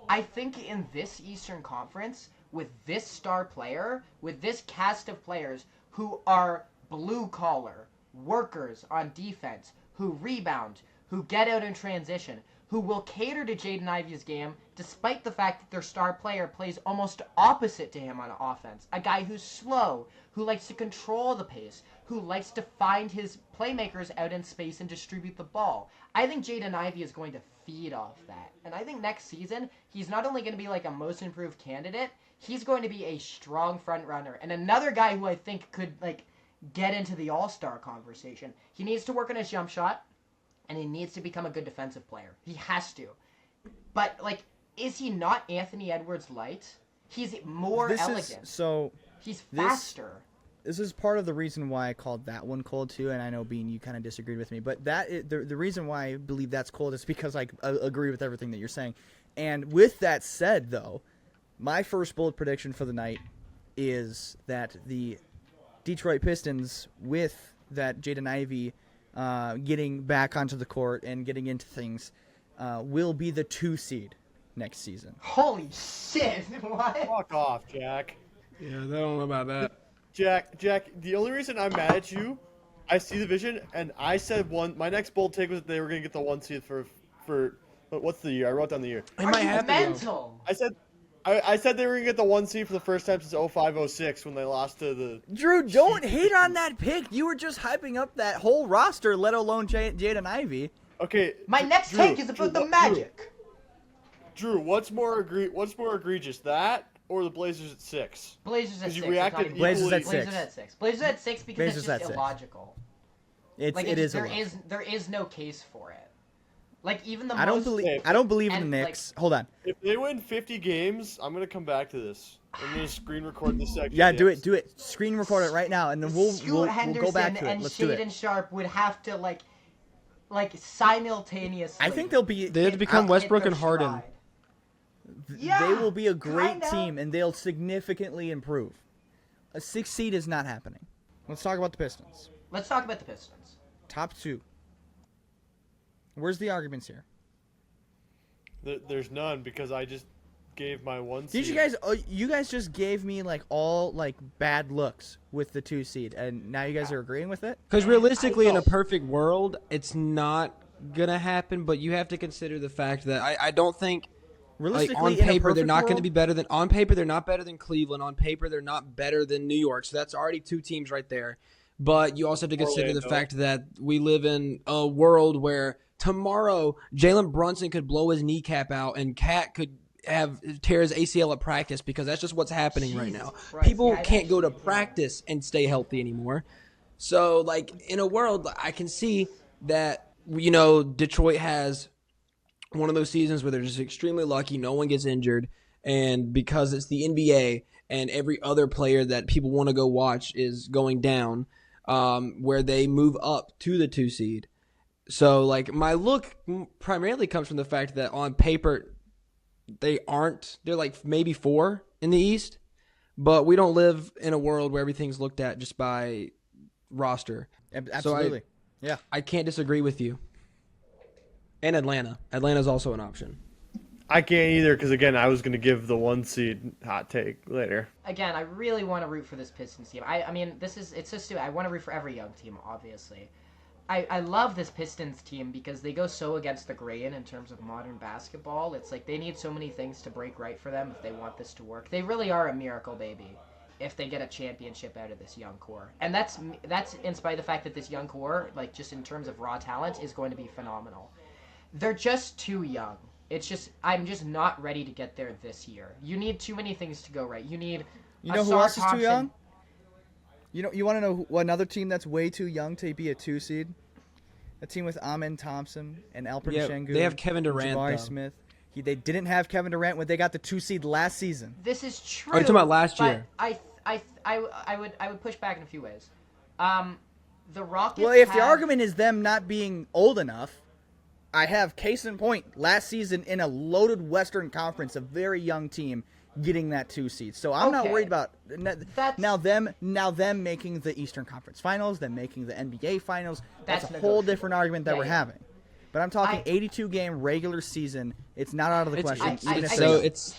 I think in this Eastern Conference, with this star player, with this cast of players who are blue-collar, workers on defense, who rebound, who get out in transition, who will cater to Jaden Ivey's game, despite the fact that their star player plays almost opposite to him on offense. A guy who's slow, who likes to control the pace, who likes to find his playmakers out in space and distribute the ball. I think Jaden Ivey is going to feed off that. And I think next season, he's not only going to be like a most improved candidate, he's going to be a strong front runner. And another guy who I think could, like, get into the All-Star conversation. He needs to work on his jump shot, and he needs to become a good defensive player. He has to. But, like, is he not Anthony Edwards light? He's more elegant. He's faster. This is part of the reason why I called that one cold too, and I know, Bean, you kind of disagreed with me, but the reason why I believe that's cold is because I agree with everything that you're saying. And with that said, though, my first bold prediction for the night is that the Detroit Pistons, with that Jaden Ivey getting back onto the court and getting into things, will be the 2 seed next season. Holy shit! What? Fuck off, Jack. Yeah, I don't know about that. Jack, the only reason I'm mad at you, I see the vision, and I said my next bold take was that they were going to get the 1 seed for what's the year? I wrote down the year. Are you mental? I said they were going to get the 1 seed for the first time since 05-06 when they lost to the... Drew, don't hate on that pick. You were just hyping up that whole roster, let alone Jaden Ivey. Okay. My next take is about the Magic. Drew, what's more egregious, that or the Blazers at 6? Blazers at 6. You reacted Blazers at Blazers at 6. Blazers at 6 because Blazers it's just at 6. illogical. There is no case for it. Like even the I don't believe in the Knicks. Hold on. If they win 50 games, I'm gonna come back to this. I'm gonna screen record this section. Yeah, do it. Screen record it right now, and then we'll go back to it. And Let's do it. Shaden Sharp would have to like simultaneously. I think they have to become Westbrook and Harden. Stride. Yeah, they will be a great kinda. team, and they'll significantly improve. A 6 seed is not happening. Let's talk about the Pistons. Let's talk about the Pistons. Top 2. Where's the arguments here? There's none because I just gave my 1 seed. Did you guys? You guys just gave me all bad looks with the 2 seed, and now you guys are agreeing with it? Because realistically, in a perfect world, it's not gonna happen. But you have to consider the fact that I don't think. Realistically, on in a paper, they're perfect not going to world- be better than. On paper, they're not better than Cleveland. On paper, they're not better than New York. So that's already 2 teams right there. But you also have to consider the fact that we live in a world where tomorrow Jalen Brunson could blow his kneecap out and Cat could tear his ACL at practice because that's just what's happening right now. Christ, People yeah, can't go to practice and stay healthy anymore. So, in a world, I can see that, Detroit has one of those seasons where they're just extremely lucky, no one gets injured, and because it's the NBA and every other player that people want to go watch is going down, where they move up to the 2 seed. So, my look primarily comes from the fact that on paper, they're maybe 4 in the East, but we don't live in a world where everything's looked at just by roster. Absolutely. So I can't disagree with you. And Atlanta. Atlanta's also an option. I can't either because, again, I was going to give the 1 seed hot take later. Again, I really want to root for this Pistons team. I mean, it's so stupid. I want to root for every young team, obviously. I love this Pistons team because they go so against the grain in terms of modern basketball. It's like they need so many things to break right for them if they want this to work. They really are a miracle baby if they get a championship out of this young core. And that's in spite of the fact that this young core, just in terms of raw talent, is going to be phenomenal. They're just too young. I'm just not ready to get there this year. You need too many things to go right. You need who else is too young? You want to know another team that's way too young to be a 2 seed? A team with Amen Thompson and Alperen Şengün. They have Kevin Durant, Jabari though. Smith. They didn't have Kevin Durant when they got the 2 seed last season. This is true. Oh, you're talking about last year. I would push back in a few ways. The Rockets. Well, if the argument is them not being old enough, I have case in point. Last season in a loaded Western Conference, a very young team getting that 2 seed. So I'm not worried about now them making the Eastern Conference Finals, them making the NBA Finals. That's a whole different argument that we're having. But I'm talking 82-game regular season. It's not out of the question.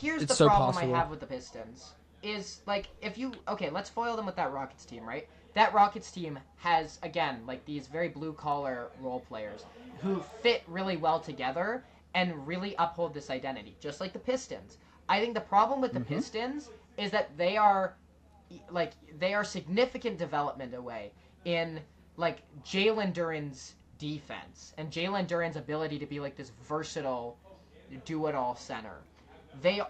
Here's the so problem possible. I have with the Pistons is let's foil them with that Rockets team, right? That Rockets team has again these very blue collar role players who fit really well together and really uphold this identity, just like the Pistons. I think the problem with the Pistons is that they are significant development away in Jalen Duren's defense and Jalen Duren's ability to be this versatile do-it-all center. They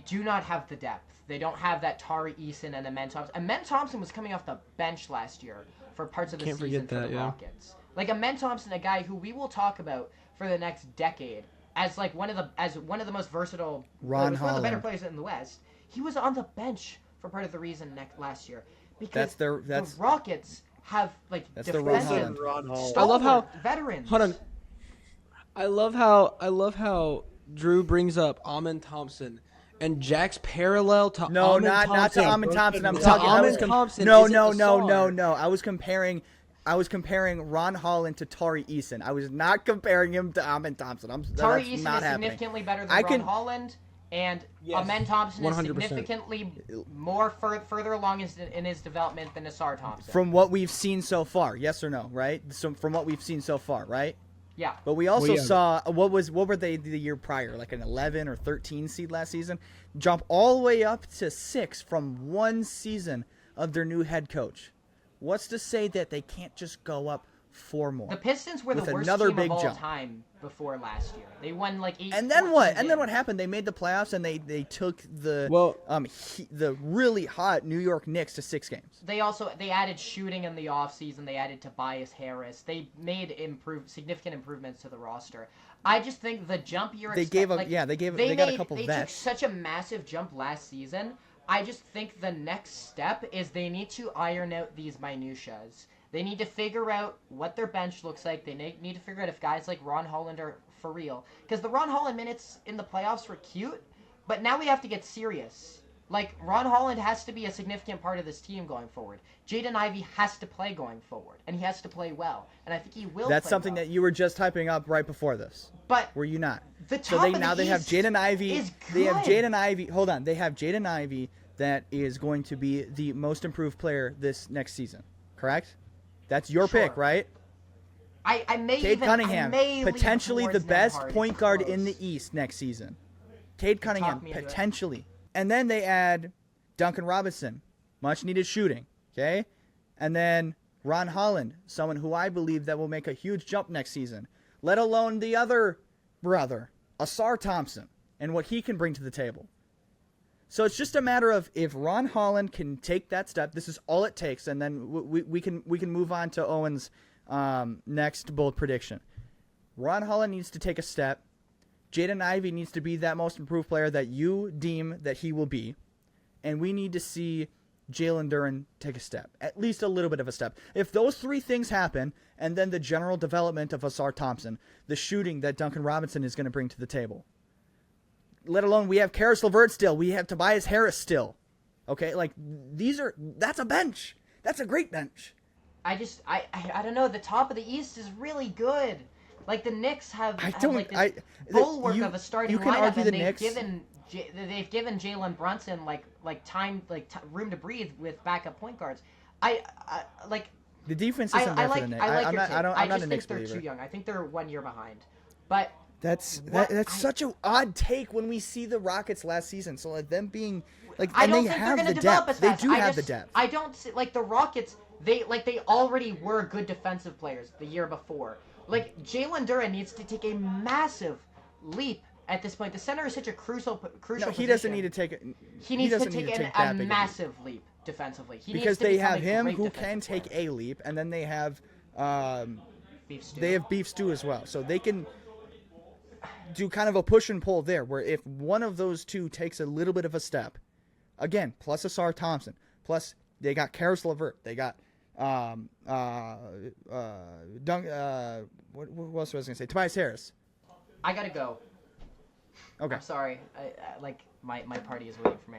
do not have the depth. They don't have that Tari Eason and Amen Thompson. Amen Thompson was coming off the bench last year for parts of the Can't season forget for that, the yeah. Rockets. Like Amen Thompson, a guy who we will talk about for the next decade as like one of the most versatile, Ron one of the better Holland. players in the West. He was on the bench for part of the reason last year because That's the Rockets have like That's the Ron defensive Holland. Ron Hall. I love how- stalwart veterans. Hold on. I love how Drew brings up Amen Thompson and Jack's parallel to No, Amen not Thompson. to Amen Thompson. I'm To talking. I Amen was Thompson no, isn't no, a no, no, star. no. I was comparing Ron Holland to Tari Eason. I was not comparing him to Amen Thompson. Tari That's Eason not is happening. significantly better than I Ron can- Holland, and Yes, Amen Thompson is 100%. significantly more further along in his development than Asar Thompson. From what we've seen so far, yes or no, right? So from what we've seen so far, right? yeah. But we also yeah. saw what were they the year prior, like an 11 or 13 seed last season, jump all the way up to 6 from one season of their new head coach. What's to say that they can't just go up 4 more? The Pistons were the with worst another team big of all jump. time before last year. They won like 8. And then what? And then what happened? happened? They made the playoffs and they took the Well- the really hot New York Knicks to 6 games. They added shooting in the offseason. They added Tobias Harris. They made significant improvements to the roster. I just think the jump you're They gave up. Yeah, they got a couple They vets. took such a massive jump last season. I just think the next step is they need to iron out these minutiaes. They need to figure out what their bench looks like. They need to figure out if guys like Ron Holland are for real. Because the Ron Holland minutes in the playoffs were cute, but now we have to get serious. Like, Ron Holland has to be a significant part of this team going forward. Jaden Ivey has to play going forward, and he has to play well. And I think he will That's play something well. that you were just typing up right before this. But Were you not? the So top they of now the they have East Jaden Ivey. is They have good. Jaden Ivey. Hold on. They have Jaden Ivey that is going to be the most improved player this next season. Correct? That's your Sure. pick, right? I may Cade even Cunningham, I may lean potentially the towards best Nembhard. point It's guard close. in the East next season. Cade Cunningham, me into it. potentially. And then they add Duncan Robinson, much needed shooting. Okay? And then Ron Holland, someone who I believe that will make a huge jump next season. Let alone the other brother, Asar Thompson, and what he can bring to the table. So it's just a matter of if Ron Holland can take that step. This is all it takes, and then we can move on to Owen's next bold prediction. Ron Holland needs to take a step. Jaden Ivey needs to be that most improved player that you deem that he will be, and we need to see Jalen Duren take a step, at least a little bit of a step. If those 3 things happen, and then the general development of Asar Thompson, the shooting that Duncan Robinson is going to bring to the table. Let alone we have Karis LeVert still. We have Tobias Harris still. Okay, like that's a bench. That's a great bench. I don't know. The top of the East is really good. Like the Knicks have like this bulwark of a starting you can lineup, argue and the Knicks. they've given Jalen Brunson room to breathe with backup point guards. The defense isn't there for the Knicks. I'm not a I just Knicks think they're believer. too young. I think they're 1 year behind. But That's What such an odd take when we see the Rockets last season. So like them being like, I and don't they think they're have going the to develop depth. as They fast. do have the depth. I don't see, like the Rockets. They already were good defensive players the year before. Like Jalen Duren needs to take a massive leap at this point. The center is such a crucial No, position. he doesn't need to take it. He needs to doesn't need take to a that big a leap. massive leap defensively. He Because needs to they become have a him great who defensive can take player. a leap, and then they have Beef stew. they have Beef Stew as well. So they can do kind of a push and pull there, where if one of those two takes a little bit of a step, again, plus Asar Thompson, plus they got Karis LeVert, they got what else was I gonna say? Tobias Harris. I gotta go. Okay. I'm sorry. Like my party is waiting for me.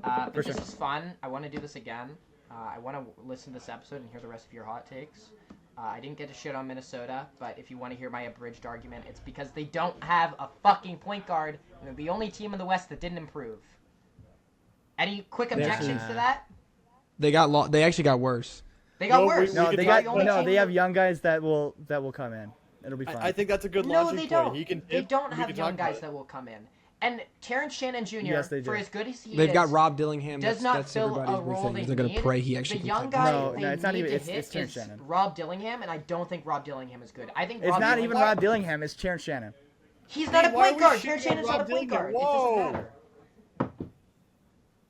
But For this sure. is fun. I want to do this again. I want to listen to this episode and hear the rest of your hot takes. I didn't get to shit on Minnesota, but if you want to hear my abridged argument, it's because they don't have a fucking point guard, and they're the only team in the West that didn't improve. Any quick objections to that? They actually got worse. They got No, worse. we No, can they talk got about that. they have young guys that will come in. It'll be fine. I think that's a good No, launching they point. don't. He can. They if- don't we have can young talk about guys it. that will come in. And Terrence Shannon Jr., Yes, they do. for as good as he They've is, got Rob Dillingham. does not That's fill everybody's a big role thing. they They're gonna need. pray he actually The can young take guy No, they no, it's not need even- to it's hit Terrence is Shannon. Rob Dillingham, and I don't think Rob Dillingham is good. I think it's Rob not Dillingham, even Rob Dillingham. It's Terrence Shannon. He's not a Why are point we guard. shitting Terrence on Shannon's not a Rob point guard. Dillingham? It Whoa. doesn't matter.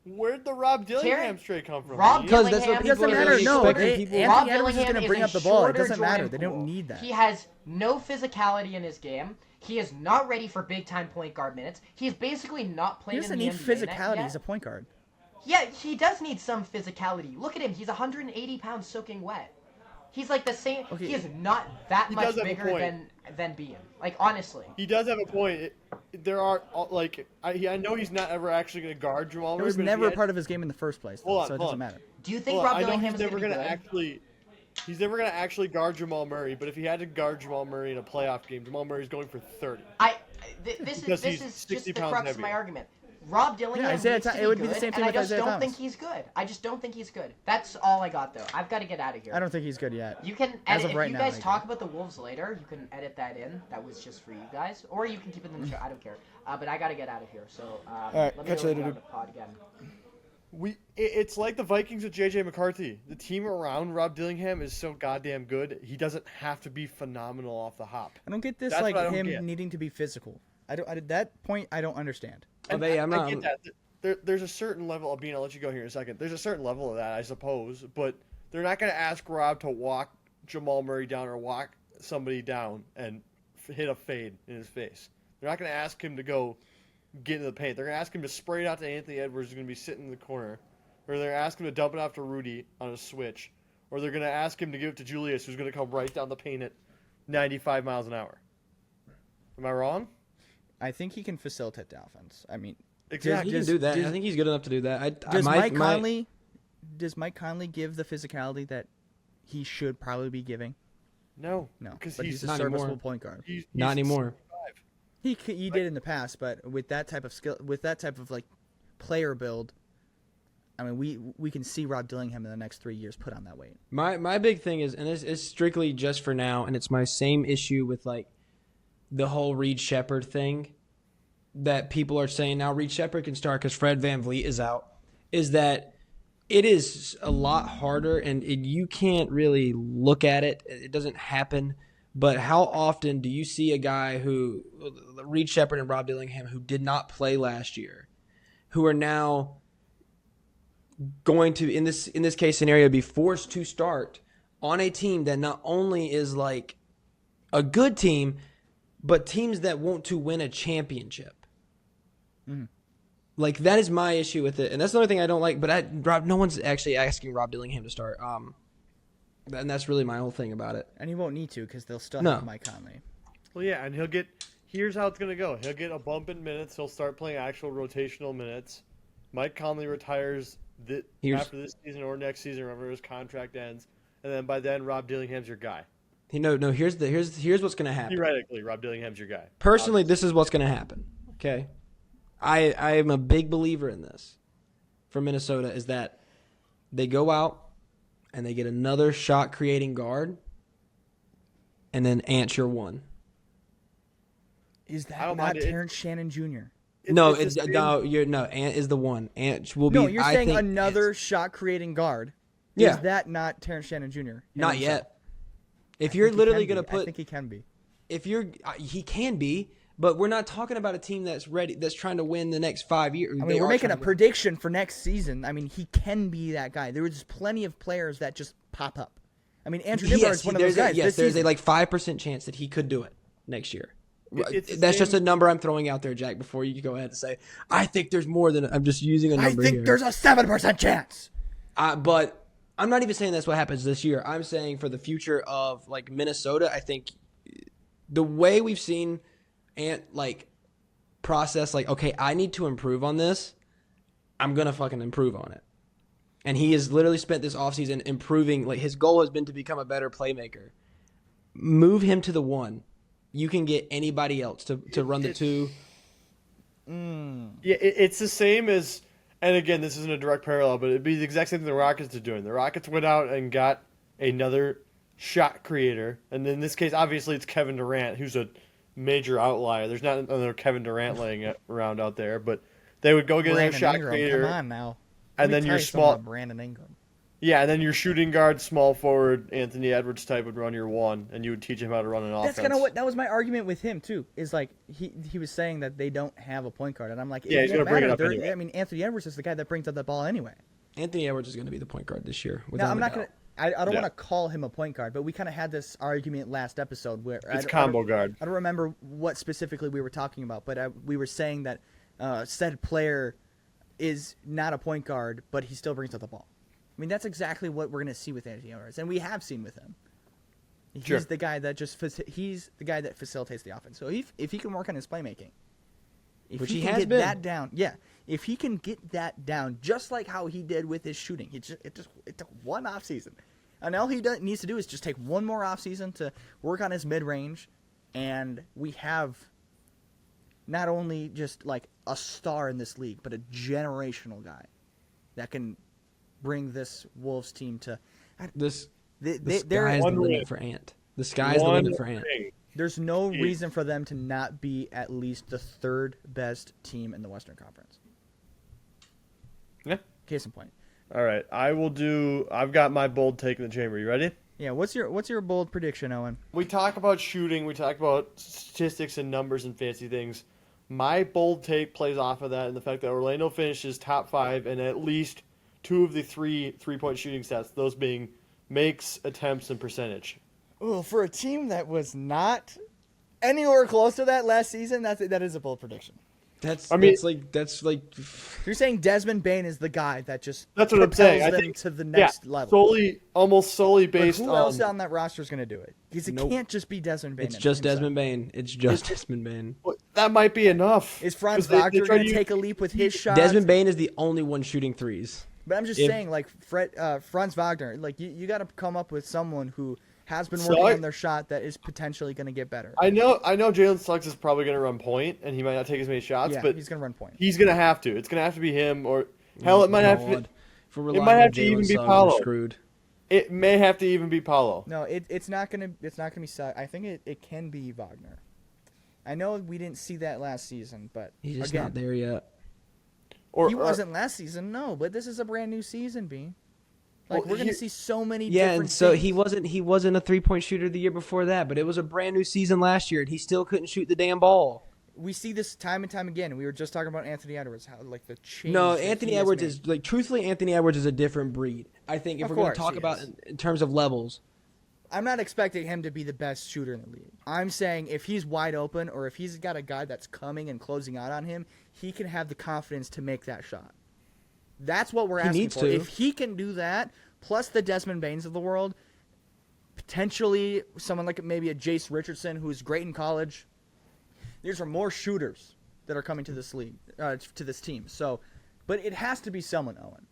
Where'd the Rob Dillingham trade come from? Rob Because that's what Dillingham- It doesn't people are matter. No, expecting people. Anthony Rob Edwards is Dillingham going to bring is up the a ball. It shorter doesn't matter. Jordan They don't Poole. need that. He has no physicality in his game. He is not ready for big-time point guard minutes. He's basically not He played in doesn't the need NBA physicality. yet. He's a point guard. Yeah, he does need some physicality. Look at him. He's 180 pounds soaking wet. He's like the same. Okay. He is not that He much does have a bigger point. than Bean. Like, honestly. He does have a point. There are like I know he's not ever actually going to guard Jamal It Murray. was but if never he a had- part of his game in the first place, though, Hold on, so it hold doesn't on. matter. Do you think Hold on, Rob I know Dillingham he's is never going to gonna be good? actually. He's never going to actually guard Jamal Murray, but if he had to guard Jamal Murray in a playoff game, Jamal Murray's going for 30. This Because is he's just 60 the pounds crux of my heavier. argument. Rob Dillingham Isaiah needs to Thomas- be it would be good, the same thing and I with just Isaiah don't Thomas. think he's good. I just don't think he's good. That's all I got, though. I've got to get out of here. I don't think he's good yet. You can As edit, of right if you now, guys I talk about the Wolves later, you can edit that in. That was just for you guys, or you can keep it in the show. I don't care. But I gotta get out of here. So right, let me catch know you when later, we're on the pod again. It's like the Vikings with JJ McCarthy. The team around Rob Dillingham is so goddamn good. He doesn't have to be phenomenal off the hop. I don't get this That's like what I don't him get. needing to be physical. At that point, I don't understand. And Okay, I'm I not. get that. There's a certain level of being. I'll let you go here in a second. There's a certain level of that, I suppose, but they're not going to ask Rob to walk Jamal Murray down or walk somebody down and hit a fade in his face. They're not going to ask him to go get into the paint. They're going to ask him to spray it out to Anthony Edwards, who's going to be sitting in the corner, or they're going to ask him to dump it off to Rudy on a switch, or they're going to ask him to give it to Julius, who's going to come right down the paint at 95 miles an hour. Am I wrong? I think he can facilitate the offense. I mean, Exactly. He can do that. I think he's good enough to do that. does Mike Conley give the physicality that he should probably be giving? No, No, because but he's he's a not serviceable anymore. point guard. Not anymore. He did in the past, but with that type of skill, with that type of like player build, I mean, we can see Rob Dillingham in the next 3 years put on that weight. My big thing is, and it's strictly just for now, and it's my same issue with like the whole Reed Shepherd thing that people are saying now Reed Shepherd can start because Fred VanVleet is out, is that it is a lot harder and you can't really look at it. It doesn't happen. But how often do you see a guy who, Reed Shepherd and Rob Dillingham, who did not play last year, who are now going to, in this case scenario, be forced to start on a team that not only is like a good team, but teams that want to win a championship. Like, that is my issue with it, and that's the only thing I don't like. But no one's actually asking Rob Dillingham to start, and that's really my whole thing about it. And he won't need to because they'll still No. have Mike Conley. Well, yeah, and he'll get. Here's how it's gonna go. He'll get a bump in minutes. He'll start playing actual rotational minutes. Mike Conley retires after this season or next season, whenever his contract ends, and then by then Rob Dillingham's your guy. No. Here's what's gonna happen. Theoretically, Rob Dillingham's your guy. Personally, this is what's gonna happen. Okay, I am a big believer in this. For Minnesota, is that they go out and they get another shot creating guard, and then Ant's your one. Is I that don't not mind it. Terrence Shannon Jr.? No, it's the same- Ant is the one. Ant will be. No, you're I saying think, another shot creating guard. Yeah. Is that not Terrence Shannon Jr.? Not himself? yet. If I you're think he literally can going to be. I put, think he can be. he can be, but we're not talking about a team that's ready, that's trying to win the next 5 years. I mean, we're making a prediction for next season. I mean, he can be that guy. There was plenty of players that just pop up. I mean, Andrew Nimbar is one of those guys. Yes, this there's season. a like 5% chance that he could do it next year. It's the That's just same- a number I'm throwing out there, Jack. Before you go ahead and say, I think there's more than I'm just using a I number think here. there's a 7% chance. But I'm not even saying that's what happens this year. I'm saying for the future of like Minnesota, I think the way we've seen Ant like process, like, okay, I need to improve on this. I'm gonna fucking improve on it. And he has literally spent this offseason improving. Like, his goal has been to become a better playmaker. Move him to the one. You can get anybody else to run the two. Yeah, it's the same as, and again, this isn't a direct parallel, but it'd be the exact same thing the Rockets are doing. The Rockets went out and got another shot creator, and in this case, obviously, it's Kevin Durant, who's a major outlier. There's not another Kevin Durant laying around out there, but they would go get Brandon another shot Ingram, creator, come on now. and Let me then tell your you something small. about Brandon Ingram. Yeah, and then your shooting guard, small forward, Anthony Edwards type would run your one, and you would teach him how to run an offense. That's kind of what that was my argument with him too. Is like he was saying that they don't have a point guard, and I'm like, Yeah, he's gonna bring it up anyway. I mean, Anthony Edwards is the guy that brings up the ball anyway. Anthony Edwards is going to be the point guard this year. No, I'm not going gonna. I don't want to call him a point guard, but we kind of had this argument last episode where It's combo guard. I don't remember what specifically we were talking about, but we were saying that said player is not a point guard, but he still brings up the ball. I mean, that's exactly what we're going to see with Anthony Edwards, and we have seen with him. He's the guy that he's the guy that facilitates the offense. So if he can work on his playmaking, Which he he can has get been. that down, if he can get that down, just like how he did with his shooting, it took one off season, and all he needs to do is just take one more off season to work on his mid range, and we have not only just like a star in this league, but a generational guy that can bring this Wolves team to The sky is they're the One limit ring. for Ant. The sky is the limit for Ant. Ring. there's no reason for them to not be at least the third best team in the Western Conference. Yeah. Case in point. All right, I've got my bold take in the chamber. You ready? Yeah, what's your bold prediction, Owen? We talk about shooting. We talk about statistics and numbers and fancy things. My bold take plays off of that and the fact that Orlando finishes top 5 in at least 2 of the 3-point shooting stats, those being makes, attempts, and percentage. Oh, for a team that was not anywhere close to that last season, that is a bold prediction. That's like You're saying Desmond Bain is the guy that just That's what I'm saying. propels I them think to the next level. Almost solely But based who on. else on that roster is going to do it? Because it Nope. can't just be Desmond Bain. it's just himself. Desmond Bain. It's just Desmond Bain. That might be enough. Is Franz 'Cause they Wagner try going to take a leap with his shot? Desmond Bain is the only one shooting threes. But I'm just if- saying, like Franz Wagner, like you got to come up with someone who has been So working I- on their shot that is potentially going to get better. I know Jalen Suggs is probably going to run point, and he might not take as many shots, Yeah, but he's going to run point. he's going to have to. It's going to have to be him, or hell, it might have to. God. If we're it relying might on have to Jalen even be Suggs, Paolo. we're screwed. It may have to even be Paulo. No, it's not gonna be. I think it can be Wagner. I know we didn't see that last season, but He's just again, not there yet. he wasn't last season. No, but this is a brand new season, B. Like Well, we're gonna he- see so many. Yeah, different and so things. he wasn't a 3-point shooter the year before that, but it was a brand new season last year, and he still couldn't shoot the damn ball. We see this time and time again. We were just talking about Anthony Edwards, how like the change. No, that Anthony he has Edwards made. is like truthfully, Anthony Edwards is a different breed. I think if Of we're going course to talk he about is. in terms of levels, I'm not expecting him to be the best shooter in the league. I'm saying if he's wide open or if he's got a guy that's coming and closing out on him, he can have the confidence to make that shot. That's what we're He asking needs for. to. If he can do that, plus the Desmond Bains of the world, potentially someone like maybe a Jace Richardson who's great in college. These are more shooters that are coming to this league, to this team. So, but it has to be someone, Owen.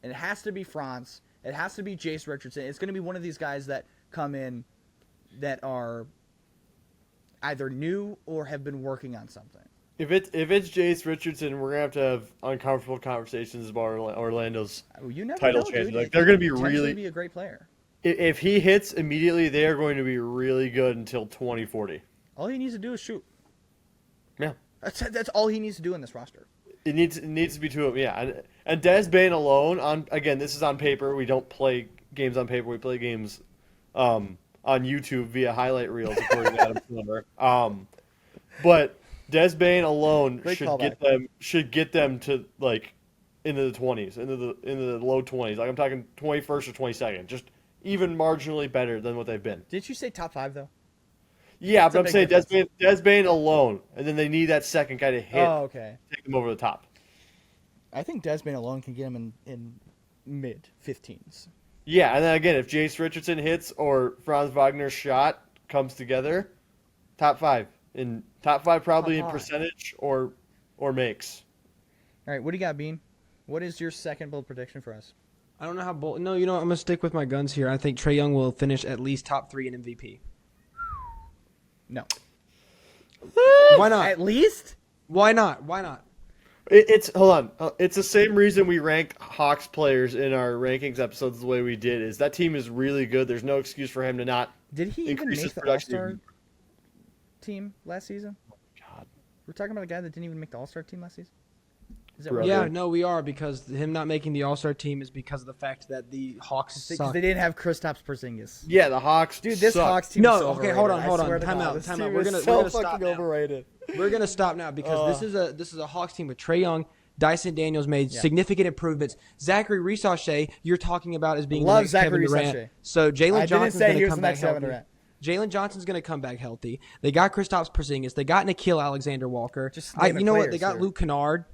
It has to be Franz. It has to be Jace Richardson. It's going to be one of these guys that come in that are either new or have been working on something. If it's Jace Richardson, we're gonna have uncomfortable conversations about Orlando's. You never Title know, chances. dude. Like, It they're could gonna be potentially really- be a great player. If he hits immediately, they are going to be really good until 2040. All he needs to do is shoot. Yeah. That's all he needs to do in this roster. It needs to be 2 of them, yeah. And Des Bain alone, again, this is on paper. We don't play games on paper. We play games on YouTube via highlight reels, according to Adam Silver. But Des Bain alone Great should get them to like into the 20s, into the low 20s. Like I'm talking 21st or 22nd, just even marginally better than what they've been. Did you say top 5 though? Yeah, That's a but I'm big saying difference. Des Bain alone, and then they need that second guy to hit, Oh, okay. take them over the top. I think Desmond alone can get him in mid 15s. Yeah, and then again, if Jace Richardson hits or Franz Wagner's shot comes together, top 5. In top 5 probably Top in five. percentage or makes. All right, what do you got, Bean? What is your second bold prediction for us? I don't know how bold. No, you know what? I'm gonna stick with my guns here. I think Trae Young will finish at least top 3 in MVP. No. Why not? At least? Why not? Why not? It's hold on. It's the same reason we rank Hawks players in our rankings episodes the way we did. Is that team is really good. There's no excuse for him to not. Did he even Increase his make the production All-Star even team last season? God. We're talking about a guy that didn't even make the All-Star team last season? Is that what Brother. Yeah, no, we are, because him not making the All-Star team is because of the fact that the Hawks Because suck. they didn't have Kristaps Porzingis. Yeah, the Hawks. Dude, this suck. Hawks team No, is so okay, overrated. hold on, I hold on. swear to Time God, out, this time team out. We're is gonna so stop fucking now. overrated. We're gonna stop now because this is a Hawks team with Trae Young. Dyson Daniels made significant improvements. Zachary Risauche, you're talking about as being the Love next Zachary Kevin Durant. Risauche. So Jalen I didn't Johnson's say going he to was come the back next Kevin healthy. Durant. Jalen Johnson's going to come back healthy. They got Kristaps Porzingis. They got Nikhil Alexander-Walker. Just name You know what? players, They got sir. Luke Kennard.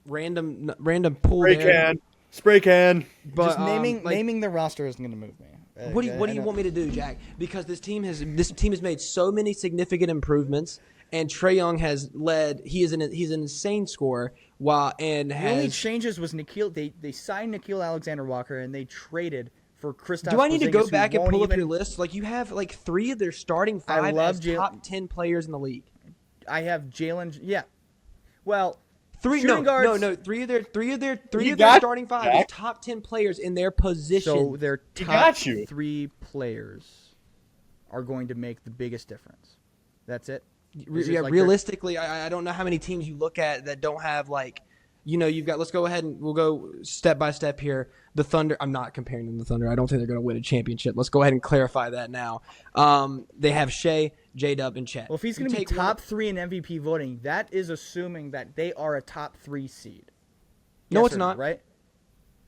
Random pool Spray there. can. Spray can. But Just naming like, naming the roster isn't going to move me. What do you want me to do, Jack? Because this team has made so many significant improvements, and Trae Young has led. He's an insane scorer. The only changes was Nikhil. They signed Nikhil Alexander-Walker and they traded for Kristaps. Do I need to go Porzingis, back who and won't pull up even- your list? Like, you have like 3 of their starting 5 love as Jalen- top 10 players in the league. I have Jalen. Yeah. Well, Three shooting guards. no. Three of their got starting 5 Jack. is top 10 players in their position. So their You top got you. 3 players are going to make the biggest difference. That's it. It's just Yeah, like realistically, I don't know how many teams you look at that don't have like, you've got. Let's go ahead and we'll go step by step here. The Thunder. I'm not comparing them to the Thunder. I don't think they're going to win a championship. Let's go ahead and clarify that now. They have Shea, J-Dub, and Chet. Well, if he's going to be top 3 in MVP voting, that is assuming that they are a top 3 seed. No, Yes it's or not. Right?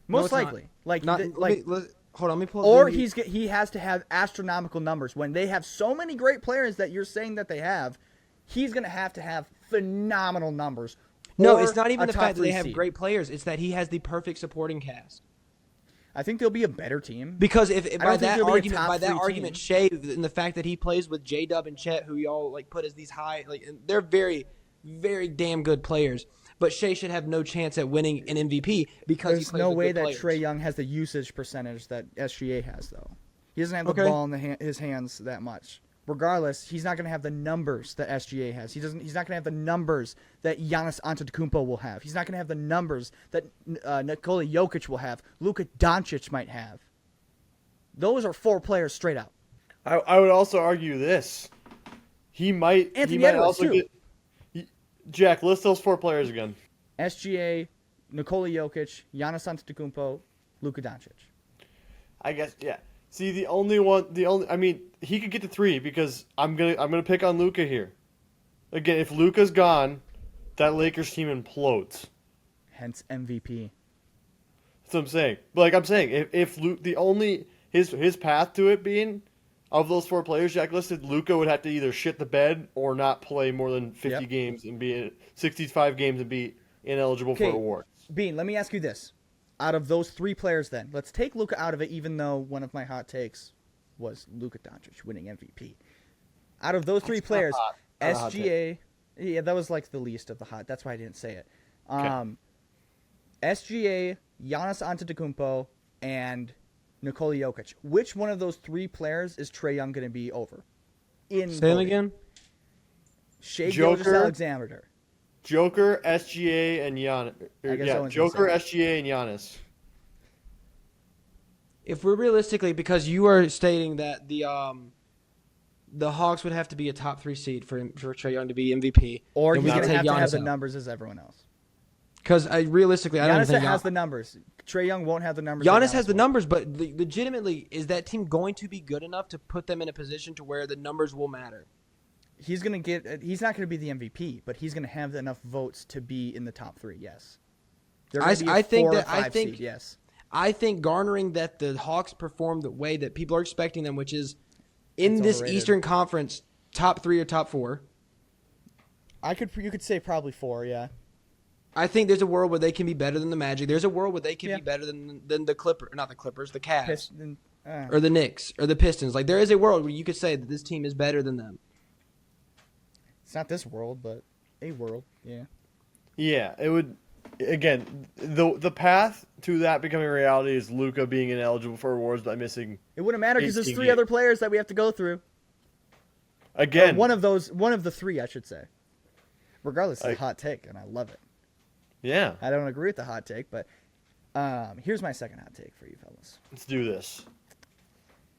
No, Most it's not. likely. Like, Not, th- let like, me, hold on. Let me pull up. or the- he has to have astronomical numbers. When they have so many great players that you're saying that they have, he's going to have phenomenal numbers. No, or it's not even a the top fact that 3 they have seed. great players. It's that he has the perfect supporting cast. I think they'll be a better team. Because if don't by think that they'll be a argument, top 3 argument, team. Shea and the fact that he plays with J-Dub and Chet, who y'all like put as these high, like they're very, very damn good players. But Shea should have no chance at winning an MVP because he There's plays no with way good that players. Trae Young has the usage percentage that SGA has, though. He doesn't have the Okay. ball in his hands that much. Regardless, he's not going to have the numbers that SGA has. He's not going to have the numbers that Giannis Antetokounmpo will have. He's not going to have the numbers that Nikola Jokic will have. Luka Doncic might have. Those are 4 players straight out. I would also argue this. He might. Anthony he might Edwards, also too. get. Jack, list those 4 players again. SGA, Nikola Jokic, Giannis Antetokounmpo, Luka Doncic. I guess yeah. See, I mean, he could get to 3 because I'm gonna pick on Luka here. Again, if Luka's gone, that Lakers team implodes. Hence MVP. That's what I'm saying. But like I'm saying, if Luke, his path to it being, of those 4 players Jack listed, Luka would have to either shit the bed or not play more than 50 Yep. games and be 65 games and be ineligible for Okay. awards. Bean, let me ask you this. Out of those 3 players then, let's take Luka out of it, even though one of my hot takes was Luka Doncic winning MVP. Out of those 3 players, Not a hot SGA, yeah, that was like the least of the hot. That's why I didn't say it. SGA, Giannis Antetokounmpo, and Nikola Jokic. Which one of those 3 players is Trae Young going to be over? Say them voting? again. Shea Joker. Gilgeous-Alexander. Joker, SGA, and Giannis. I guess Owen's Joker, gonna say SGA, and Giannis. If we're realistically, because you are stating that the Hawks would have to be a top 3 seed for Trae Young to be MVP, Or then he's we going can to take have the Giannis out. numbers as everyone else. Because realistically, I don't Giannis think has the numbers. Trae Young won't have the numbers. Giannis that has the will. numbers, but legitimately, is that team going to be good enough to put them in a position to where the numbers will matter? He's going to get. He's not going to be the MVP, but he's going to have enough votes to be in the top 3. Yes. They're gonna be a I think 4 or that- I 5 think- seed, yes. I think garnering that the Hawks perform the way that people are expecting them, which is in It's this overrated. Eastern Conference, top 3 or top 4. You could say probably 4. Yeah. I think there's a world where they can be better than the Magic. There's a world where they can be better than the Clippers, not the Clippers, the Cavs, Piston, or the Knicks, or the Pistons. Like there is a world where you could say that this team is better than them. it's not this world, but a world. Yeah. Yeah, it would. Again, the path to that becoming reality is Luka being ineligible for awards by missing. It wouldn't matter because there's 18 3 games. other players that we have to go through. Again, One of the 3, I should say. Regardless, it's a hot take, and I love it. yeah, I don't agree with the hot take, but here's my second hot take for you fellas. let's do this.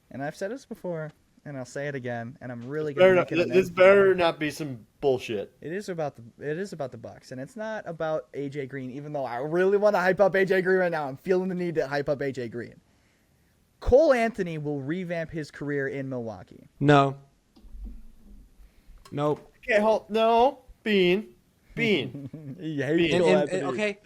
And I've said this before, and I'll say it again, and I'm really Better gonna not, make it. this better not be some bullshit. It is about the Bucks, and it's not about AJ Green. Even though I really want to hype up AJ Green right now, I'm feeling the need to hype up AJ Green. Cole Anthony will revamp his career in Milwaukee. No. Nope. Okay, no, Bean. He hates Bean. Cole And, Anthony. okay.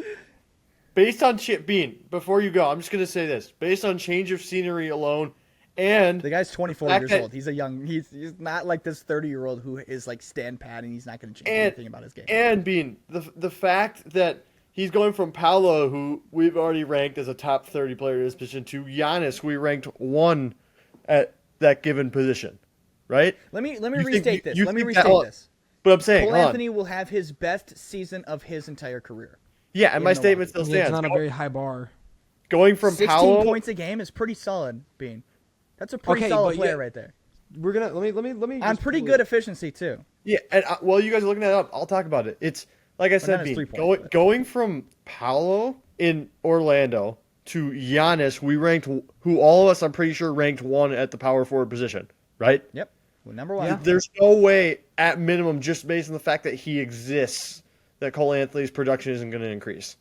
Based on Bean, before you go, I'm just gonna say this: based on change of scenery alone, and The guy's 24 fact years that- old. He's a young. He's not like this 30-year-old who is like stand pat and he's not going to change And- anything about his game. and Bean, the fact that he's going from Paolo, who we've already ranked as a top 30 player in this position, to Giannis, who we ranked 1 at that given position, right? Let me You think- restate this. you Let me think that- restate this. But I'm saying, Cole hold on. Anthony will have his best season of his entire career. Yeah, and in my statement Milwaukee. still Yeah, it's stands. not a very high bar. Going from 16 Paolo, points a game is pretty solid, Bean. That's a pretty Okay, solid but player yeah- right there. We're gonna let me. On just pretty pull good it. efficiency too. yeah, and while you guys are looking that up, I'll talk about it. It's like I not said, his Bean, 3-point, but- going from Paolo in Orlando to Giannis, who all of us, I'm pretty sure, ranked 1 at the power forward position, right? Yep. Well, number one. Yeah. There's no way, at minimum, just based on the fact that he exists, that Cole Anthony's production isn't going to increase.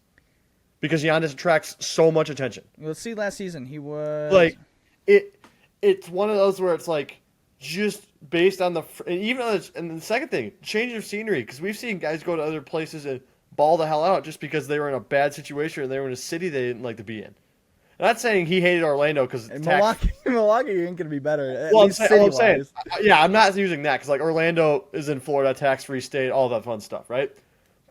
Because Giannis attracts so much attention. Let's see. Last season he was Like, it's one of those where it's like, just based on and even on and the second thing, change of scenery, because we've seen guys go to other places and ball the hell out just because they were in a bad situation or they were in a city they didn't like to be in. I'm not saying he hated Orlando because in Milwaukee. Milwaukee ain't gonna be better. At Well, least I'm saying, city-wise. yeah, I'm not using that because like Orlando is in Florida, tax-free state, all that fun stuff, right?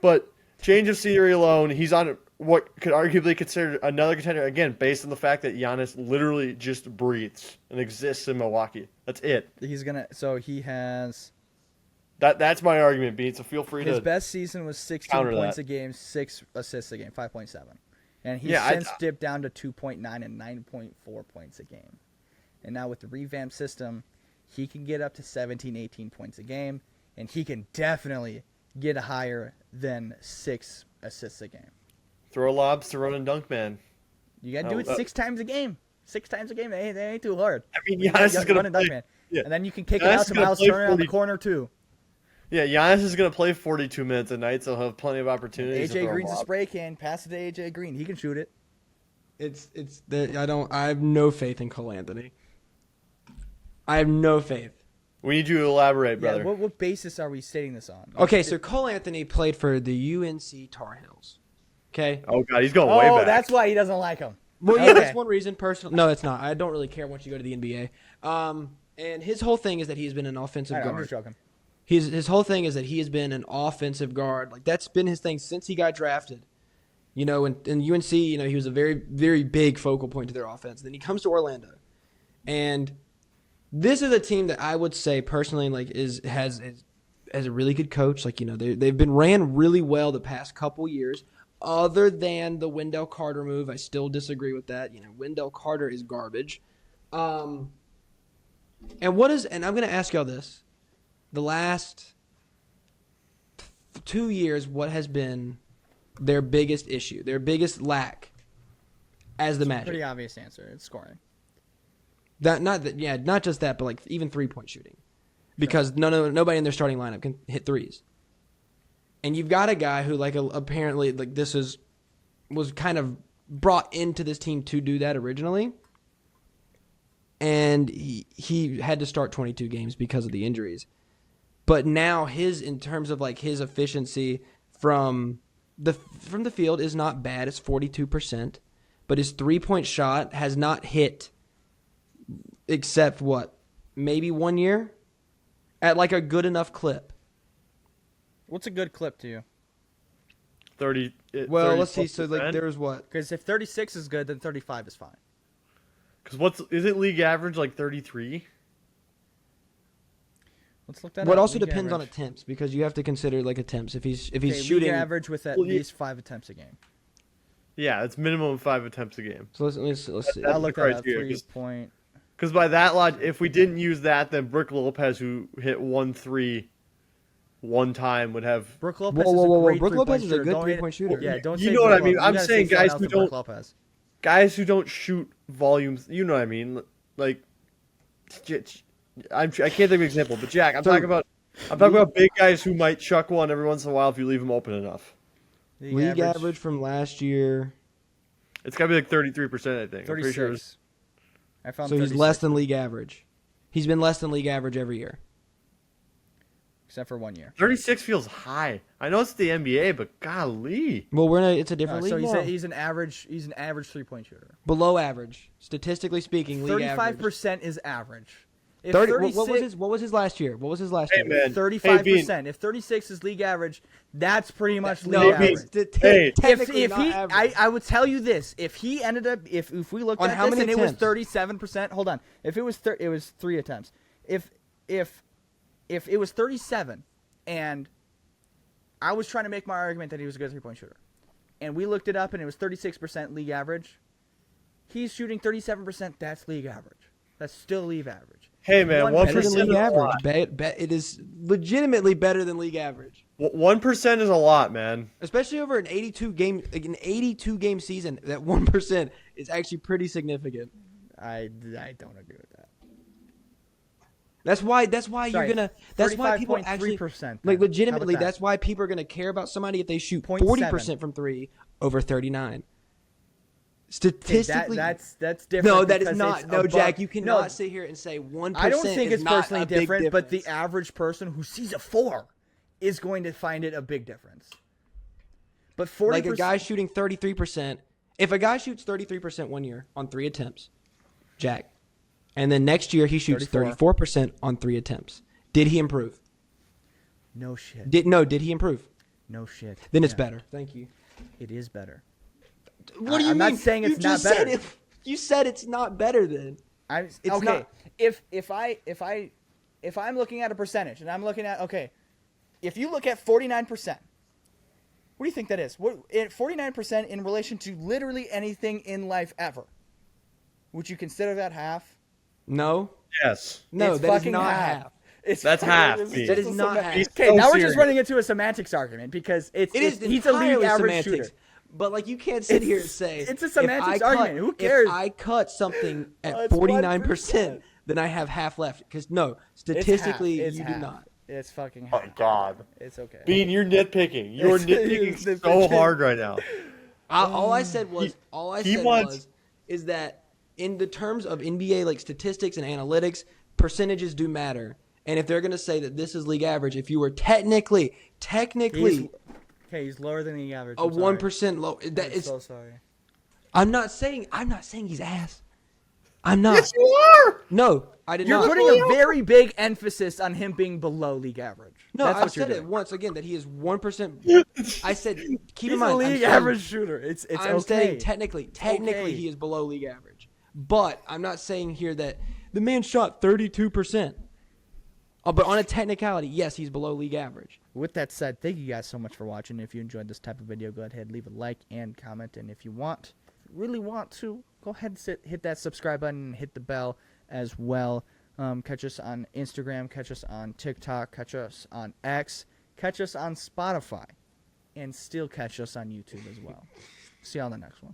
But change of scenery alone, he's on what could arguably consider another contender again, based on the fact that Giannis literally just breathes and exists in Milwaukee. That's it. He's gonna. So he has That's my argument, Beat. So feel free his to. best season was 16 counter points that. a game, 6 assists a game, 5.7, and he's Yeah, since dipped down to 2.9 and 9.4 points a game. And now with the revamped system, he can get up to 17, 18 points a game, and he can definitely get higher than 6 assists a game. Throw lobs to run and dunk, man. You got to do it 6 times a game. 6 times a game. They ain't too hard. I mean, You Giannis is run going and to dunk, play. man. Yeah. And then you can kick it Giannis out is to gonna Miles play Turner on the 40 corner too. Yeah, Giannis is going to play 42 minutes a night, so he'll have plenty of opportunities. to AJ throw Green's a lobs. spray can. Pass it to AJ Green. He can shoot it. I have no faith in Cole Anthony. I have no faith. We need you to elaborate, brother. Yeah, what basis are we stating this on? Okay, so Cole Anthony played for the UNC Tar Heels. Okay. Oh God, he's going way Oh, back. that's why he doesn't like him. Well, yeah, Okay. that's one reason. Personal. No, it's not. I don't really care once you go to the NBA. And his whole thing is that he's been an offensive I know, I'm guard. just joking. His whole thing is that he has been an offensive guard. Like that's been his thing since he got drafted. You know, in UNC, you know, he was a very, very big focal point to their offense. Then he comes to Orlando, and this is a team that I would say personally, like, has a really good coach. Like, you know, they've been ran really well the past couple years. Other than the Wendell Carter move, I still disagree with that. You know, Wendell Carter is garbage. And I'm going to ask y'all this: the last 2 years, what has been their biggest issue, their biggest lack as the Magic? Pretty obvious answer. It's scoring. Not just that, but like even 3-point shooting, because nobody in their starting lineup can hit threes. And you've got a guy who apparently was kind of brought into this team to do that originally, and he had to start 22 games because of the injuries. But now in terms of like his efficiency from the field is not bad. It's 42%, but his 3-point shot has not hit except maybe 1 year at like a good enough clip. What's a good clip to you? 30. Well, let's see. So like 30%? there's what? Because if 36 is good, then 35 is fine. Because isn't league average like 33? Let's look that What up. also League depends on average. attempts, because you have to consider like attempts. If he's Okay, shooting, league average with at Well, least 5 attempts a game. Yeah, it's minimum 5 attempts a game. so let's see. That's I'll the look that up. criteria, 3 point. Because by that logic, if we didn't use that, then Brook Lopez, who hit 1-3 one time, would have. Brook Lopez Whoa, whoa, is a whoa, whoa. great Brook Lopez three-point is a shooter. good Don't hate it. three-point shooter. Yeah, don't You say know what Brook I mean? Lopez. I'm You gotta saying say someone guys else who than Brook don't- Lopez. Guys who don't shoot volumes, you know what I mean? Like I can't think of an example, but Jack, I'm talking about big guys who might chuck one every once in a while if you leave them open enough. League average from last year. It's got to be like 33%, I think. 36. I'm pretty sure. I found So 36. he's less than league average. He's been less than league average every year. Except for 1 year. 36 feels high. I know it's the NBA, but golly. Well, it's a different league So now. he's an average 3-point shooter. Below average, statistically speaking, league average. 35% is average. If 30, 36, what was his last year? What was his last Hey, year? man. 35%. If 36 is league average, that's pretty much league No, average. Hey. technically If not he, average. I would tell you this: if he ended up, if we looked On at how this many and it was attempts? 37%, hold on. If it was it was 3 attempts. If it was 37, and I was trying to make my argument that he was a good 3-point shooter, and we looked it up and it was 36% league average, he's shooting 37%. That's league average. That's still league average. Hey, man, better than 1% league is a average. lot. It is legitimately better than league average. 1% is a lot, man. Especially over an 82 game season, that 1% is actually pretty significant. I don't agree with that. That's why Sorry, that's why people actually 35.3%. like How legitimately about that? that's why people are going to care about somebody if they shoot 0.7. 40% from 3 over 39. Statistically, that's different. no, that is because not. it's No, above- Jack, you cannot No, sit here and say 1%. I don't think is it's not personally a big different, but the difference. average person who sees a 4 is going to find it a big difference. But 40%, Like a guy shooting 33%. If a guy shoots 33% 1 year on 3 attempts, Jack, and then next year he shoots 34% on 3 attempts, did he improve? no shit, Did he improve? no shit. Then it's Yeah, better. Thank you. It is better. What do you I'm mean? not saying it's You not just said better. you said it's not better then. It's It's okay. not- If I'm looking at a percentage and I'm looking at if you look at 49%, what do you think that is? 49% in relation to literally anything in life ever. Would you consider that half? No. Yes. No, It's that is fucking not half. half. That's half, it's Pete. just That is a not semantic- half. Okay, So now we're serious. just running into a semantics argument because It is he's a league entirely average semantics. shooter. But like you can't sit here and say it's a if semantics I argument. Who cares? If I cut something at It's 49%, then I have half left. Because no, statistically It's you half. do not. It's fucking Oh, half. God. It's okay. Bean, you're nitpicking. You're It's nitpicking so nitpicking. hard right now. All I said was wants- is that in the terms of NBA like statistics and analytics, percentages do matter. And if they're going to say that this is league average, if you were technically He's lower than the average. a 1% low, that I'm is. so sorry. I'm not saying he's ass. I'm not. Yes, you are. No, I did You're not. putting a very big emphasis on him being below league average. No, That's I've what you're said it doing. once again that he is 1%. I said keep He's in mind a I'm league saying- average shooter. It's I'm okay. saying technically okay. he is below league average. But I'm not saying here that the man shot 32%. But on a technicality, yes, he's below league average. With that said, thank you guys so much for watching. If you enjoyed this type of video, go ahead, leave a like and comment. And if you really want to, go ahead and hit that subscribe button and hit the bell as well. Catch us on Instagram, catch us on TikTok, catch us on X, catch us on Spotify, and still catch us on YouTube as well. See you on the next one.